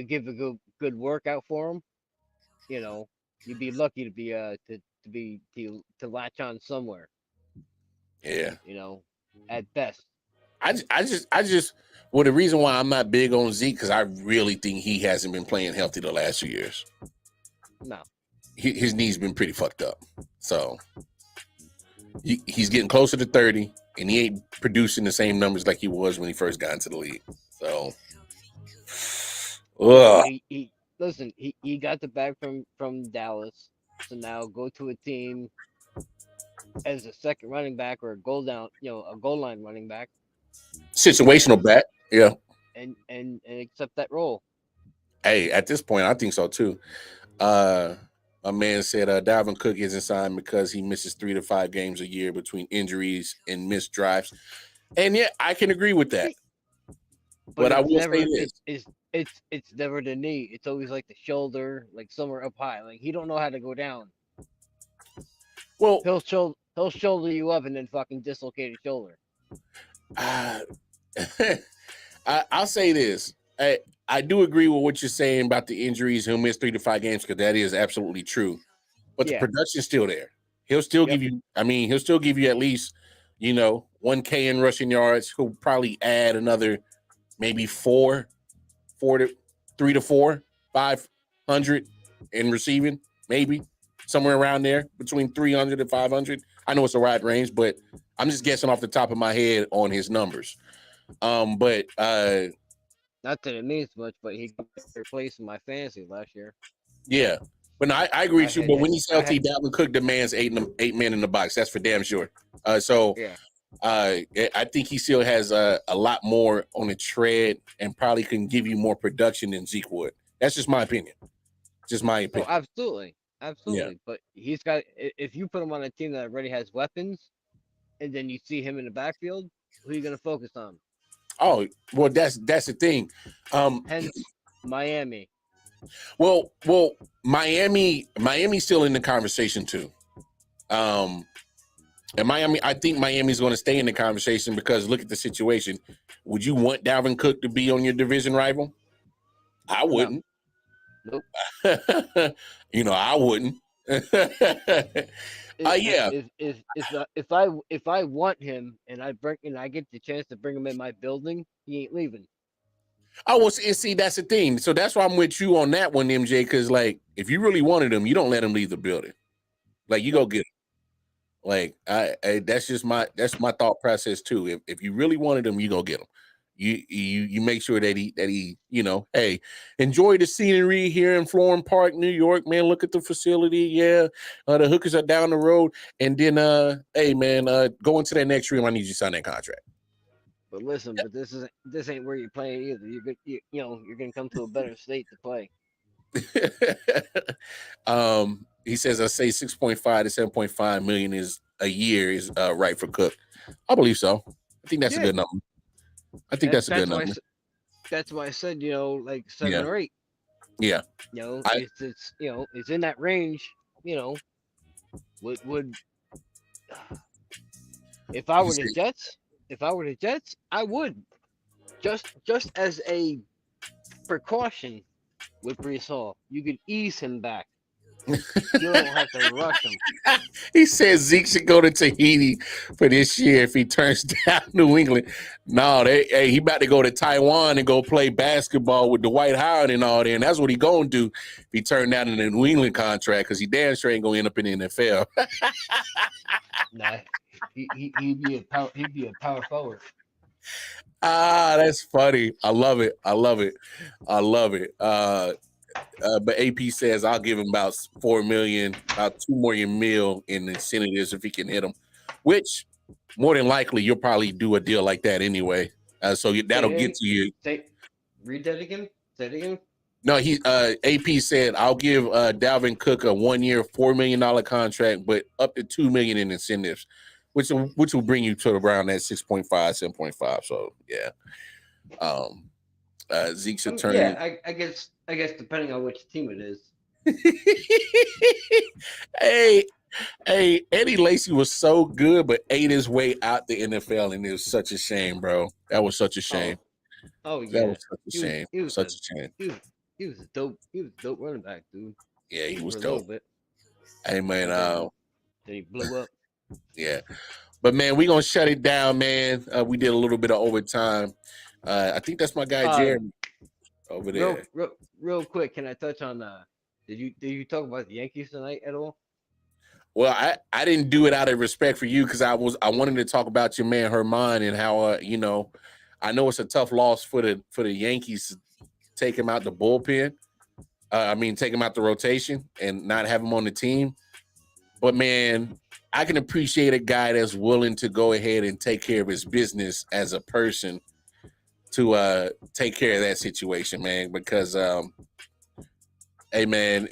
give a good workout for him, you'd be lucky to be to latch on somewhere. Yeah. At best. I just well, the reason why I'm not big on Zeke, because I really think he hasn't been playing healthy the last 2 years. No. His knee's been pretty fucked up. So he's getting closer to 30, and he ain't producing the same numbers like he was when he first got into the league. So he got the bag from Dallas. So now go to a team as a second running back or a goal line running back. Situational back, yeah. And accept that role. Hey, at this point, I think so too. A man said Dalvin Cook isn't signed because he misses 3 to 5 games a year between injuries and missed drives. And yeah, I can agree with that. But I will say this. It's never the knee. It's always like the shoulder, like somewhere up high. Like he don't know how to go down. Well, he'll shoulder you up and then fucking dislocate his shoulder. I'll say this. I do agree with what you're saying about the injuries. He'll miss 3 to 5 games because that is absolutely true. But the production's still there. He'll still give you. I mean, he'll still give you at least, 1K in rushing yards. He'll probably add another maybe 3 to 4, 500 in receiving, maybe somewhere around there between 300 and 500. I know it's a wide range, but I'm just guessing off the top of my head on his numbers. But not that it means much, but he got third place in my fantasy last year. Yeah, but no, I agree with you. But when he's healthy, Dalvin Cook demands 8 men in the box. That's for damn sure. I think he still has a lot more on the tread and probably can give you more production than Zeke would. That's just my opinion. Just my opinion. Oh, absolutely. Yeah. But he's got. If you put him on a team that already has weapons, and then you see him in the backfield, who are you going to focus on? Oh, well, that's the thing. Hence Miami. Well, Miami's still in the conversation too. And Miami, I think Miami's going to stay in the conversation because look at the situation. Would you want Dalvin Cook to be on your division rival? I wouldn't. No. Nope. I wouldn't. If I want him and I get the chance to bring him in my building, he ain't leaving. Oh, well, see, that's the thing. So that's why I'm with you on that one, MJ. Because if you really wanted him, you don't let him leave the building. You go get him. That's my thought process too. If you really wanted him, you go get him. You make sure that he hey, enjoy the scenery here in Florham Park, New York, man. Look at the facility. Yeah, the hookers are down the road, and then hey, man, go into that next room. I need you to sign that contract. But listen, but this ain't where you're playing either. You're gonna come to a better state to play. He says I say 6.5 to 7.5 million is a year is right for Cook. I believe so. I think that's a good number. I think that's a good number. That's why I said, like 7 or 8. Yeah. It's in that range, would If I were the Jets, I would just as a precaution with Brees Hall. You could ease him back. You don't have to rush him. He said Zeke should go to Tahiti for this year if he turns down New England. No, he about to go to Taiwan and go play basketball with Dwight Howard and all that. And that's what he gonna do if he turn down in the New England contract, because he damn sure ain't gonna end up in the NFL. Nah, he'd be a power forward. That's funny. I love it. But AP says I'll give him about $4 million, about $2 million in incentives if he can hit them, which more than likely you'll probably do a deal like that anyway. So that'll get to you. Read that again. Say it again. No, AP said I'll give Dalvin Cook a 1 year, $4 million contract, but up to $2 million in incentives, which will bring you to around that 6.5, 7.5. So yeah. Zeke's attorney. Yeah, I guess depending on which team it is. Hey, Eddie Lacy was so good, but ate his way out the NFL, and it was such a shame, bro. That was such a shame. Oh yeah, that was such a shame. He was such a shame. He was a dope running back, dude. Yeah, he was for dope. A little bit. Hey man, then he blew up. Yeah, but man, we gonna shut it down, man. We did a little bit of overtime. I think that's my guy Jeremy over there. Real quick, can I touch on? Did you talk about the Yankees tonight at all? Well, I didn't do it out of respect for you, because I wanted to talk about your man Herman and how I know it's a tough loss for the Yankees to take him out the bullpen. Take him out the rotation and not have him on the team. But man, I can appreciate a guy that's willing to go ahead and take care of his business as a person to take care of that situation, man. Because, hey man,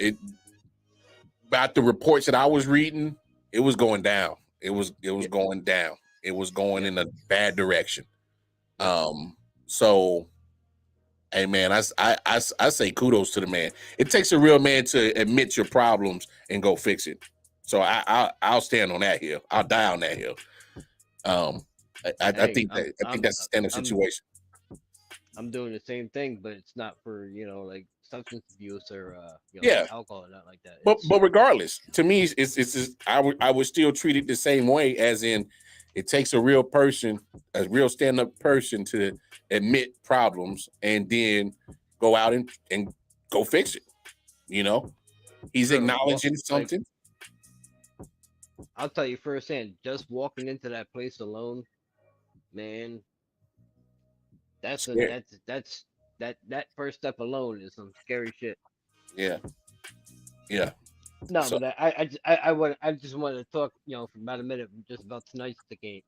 about the reports that I was reading, it was going down. It was going down. It was going in a bad direction. So, hey man, I say kudos to the man. It takes a real man to admit your problems and go fix it. So I'll stand on that hill. I'll die on that hill. I think that's a stand-up situation. I'm doing the same thing, but it's not for like substance abuse or alcohol or not like that. But regardless, to me, it's I would still treat it the same way, as in it takes a real person, a real stand-up person, to admit problems and then go out and go fix it. He's acknowledging something. I'll tell you firsthand, just walking into that place alone, man, that first step alone is some scary shit. Yeah. No, so, but I just wanted to talk, for about a minute, just about tonight's game.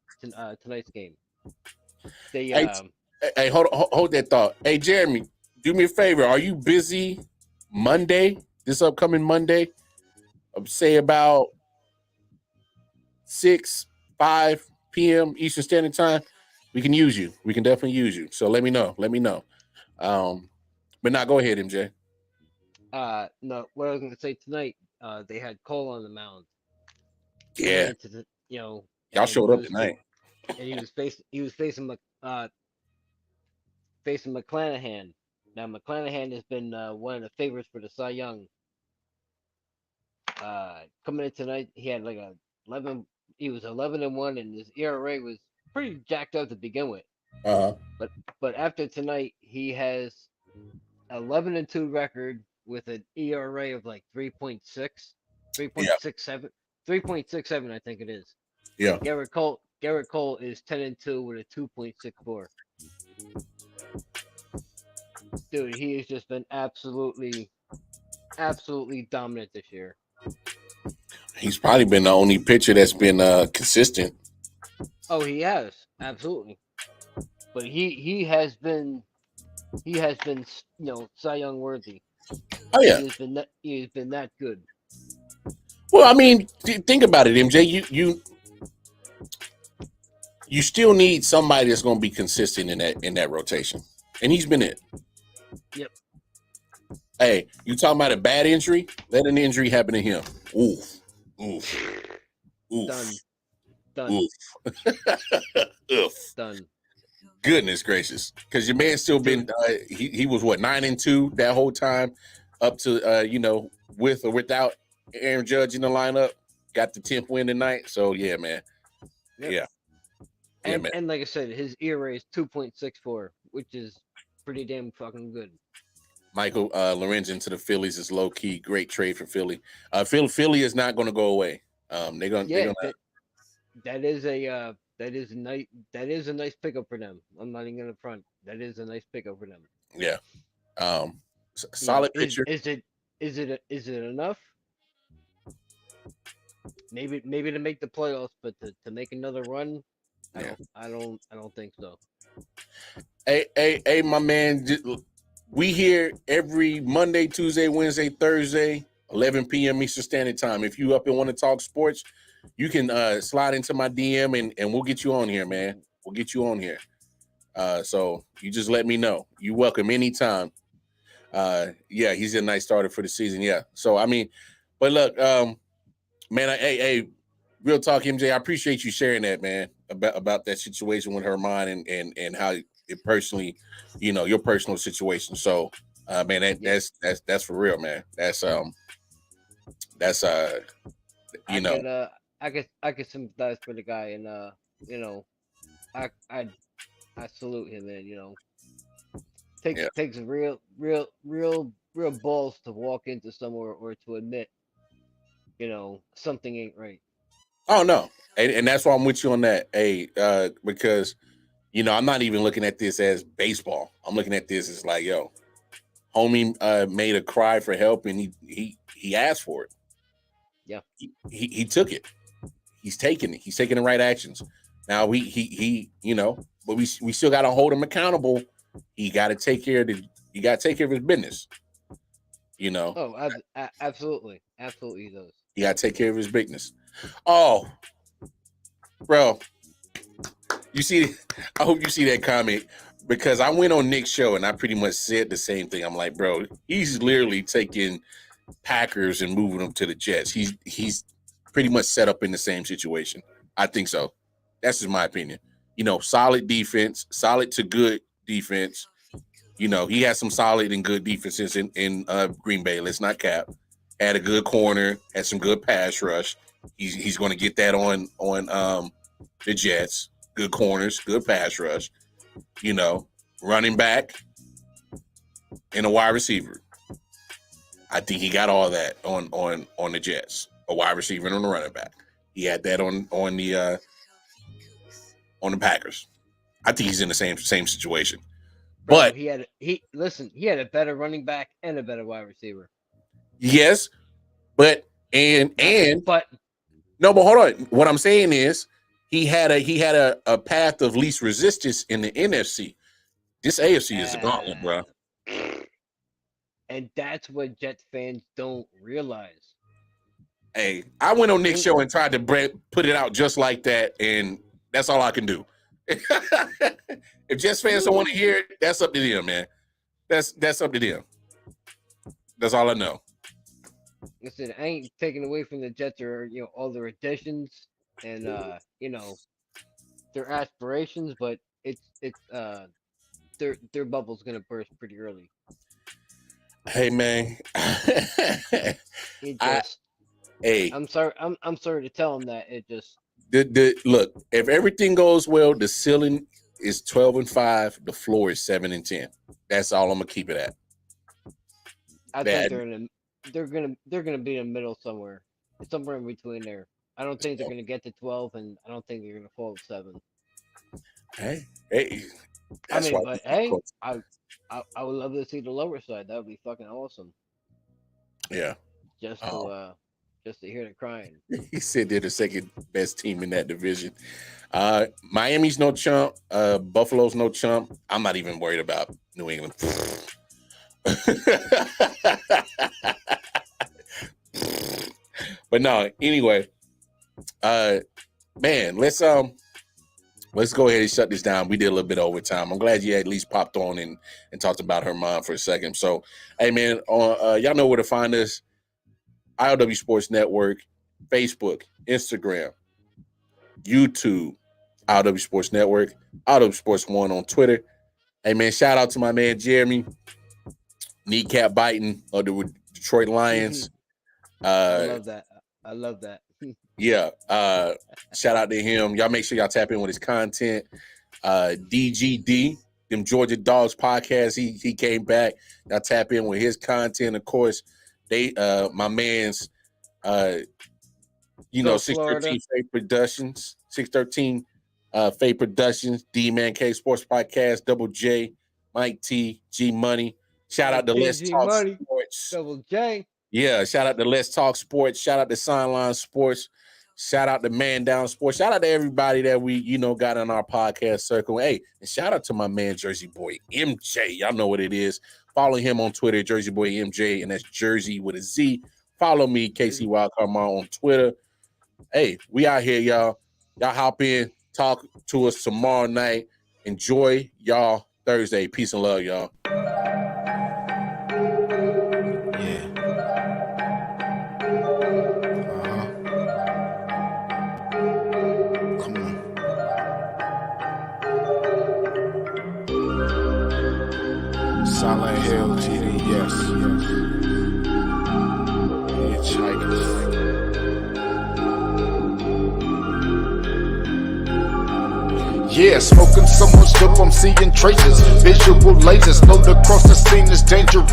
Hey, hold that thought. Hey, Jeremy, do me a favor. Are you busy Monday? This upcoming Monday? Say about 5 p.m. Eastern Standard Time. We can use you. We can definitely use you. So let me know. But now go ahead, MJ. No, what I was gonna say tonight, they had Cole on the mound. Yeah. Y'all showed up tonight. And he was facing McClanahan. Now McClanahan has been one of the favorites for the Cy Young. Coming in tonight, he had like 11. He was 11-1, and his ERA was pretty jacked up to begin with. But after tonight, he has 11-2 record with an ERA of like 3.6, 3.67, 3.67, I think it is. Yeah. Garrett Cole is 10-2 with a 2.64. Dude, he has just been absolutely dominant this year. He's probably been the only pitcher that's been consistent. Oh, he has, absolutely. But he has been Cy Young worthy. Oh yeah, he has been that good. Well, I mean, think about it, MJ. You still need somebody that's going to be consistent in that rotation, and he's been it. Yep. Hey, you talking about a bad injury? Let an injury happen to him. Oof. Done. Done. Oof. Oof. Done. Goodness gracious. Because your man's still been he was what 9-2 that whole time up to with or without Aaron Judge in the lineup. Got the 10th win tonight. So yeah, man. Yep. Yeah. And man. and like I said, his ERA is 2.64, which is pretty damn fucking good. Michael Lorenzen to the Phillies is low key. Great trade for Philly. Philly is not going to go away. They're gonna. That is a nice pickup for them. I'm not even gonna front. That is a nice pickup for them. Yeah. Solid pitcher. Is it enough? Maybe to make the playoffs, but to make another run, I don't think so. Hey, my man. We here every Monday, Tuesday, Wednesday, Thursday, 11 p.m. Eastern Standard Time. If you up and want to talk sports, you can slide into my DM and we'll get you on here, man. We'll get you on here. So you just let me know. You're welcome anytime. Yeah, he's a nice starter for the season. Yeah. So I mean, but look, man, hey, real talk, MJ. I appreciate you sharing that, man, about that situation with Herman and how it personally, your personal situation. So, man, that's for real, man. That's I could sympathize for the guy, and I salute him, man. Takes real balls to walk into somewhere or to admit, something ain't right. Oh no, and that's why I'm with you on that. Hey, because I'm not even looking at this as baseball. I'm looking at this as like, yo, homie made a cry for help, and he asked for it. Yeah, he took it. He's taking it. He's taking the right actions. Now he but we still got to hold him accountable. He got to take care of his business. Oh, absolutely he does. He got to take care of his business. Oh, bro, I hope you see that comment, because I went on Nick's show and I pretty much said the same thing. I'm like, bro, he's literally taking Packers and moving them to the Jets. He's pretty much set up in the same situation. I think so. That's just my opinion. Solid defense, solid to good defense. He had some solid and good defenses in Green Bay. Let's not cap. Had a good corner, had some good pass rush. He's going to get that on the Jets. Good corners, good pass rush. Running back and a wide receiver. I think he got all that on the Jets. A wide receiver and a running back. He had that on the Packers. I think he's in the same situation. Bro, But he had a better running back and a better wide receiver. Yes, but hold on. What I'm saying is he had a path of least resistance in the NFC. This AFC is a gauntlet, bro. And that's what Jets fans don't realize. Hey, I went on Nick's show and tried to put it out just like that, and that's all I can do. If Jets fans don't want to hear it, that's up to them, man. That's up to them. That's all I know. Listen, I ain't taking away from the Jets or all their additions and their aspirations, but it's their bubble's gonna burst pretty early. Hey, man. I'm sorry. I'm sorry to tell them that. It just look. If everything goes well, the ceiling is 12-5. The floor is 7-10. That's all I'm gonna keep it at. I think they're gonna be in the middle somewhere in between there. I don't think they're gonna get to 12, and I don't think they're gonna fall to 7. Hey. I would love to see the lower side. That would be fucking awesome. Yeah. Just to hear the crying. He said they're the second best team in that division. Miami's no chump. Buffalo's no chump. I'm not even worried about New England. But no, anyway, man, let's go ahead and shut this down. We did a little bit of overtime. I'm glad you at least popped on and talked about her mom for a second. So, hey, man, y'all know where to find us. I.O.W Sports Network, Facebook, Instagram, YouTube, I.O.W Sports Network, I.O.W Sports 1 on Twitter. Hey, man, shout out to my man Jeremy, kneecap biting of the Detroit Lions. I love that. I love that. Yeah. Shout out to him. Y'all make sure y'all tap in with his content. DGD, them Georgia Dogs podcast. He came back. Y'all tap in with his content. Of course, they my man's 613 Fate Productions, 613 Fate Productions, D-Man K Sports Podcast, Double J, Mike T, G Money. Shout out to Let's Talk Sports. Double J. Yeah, shout out to Let's Talk Sports. Shout out to Sideline Sports. Shout out to Man Down Sports. Shout out to everybody that we, got in our podcast circle. Hey, and shout out to my man JerzeyBoy MJ. Y'all know what it is. Follow him on Twitter, JerzeyBoy MJ, and that's Jersey with a Z. Follow me, KC Wildcard on Twitter. Hey, we out here, y'all. Y'all hop in, talk to us tomorrow night. Enjoy y'all Thursday. Peace and love, y'all. Silent Hill, TDS. Hitchhikers. Yeah, smoking so much dope, I'm seeing traces. Visual lasers, load across the scene is dangerous.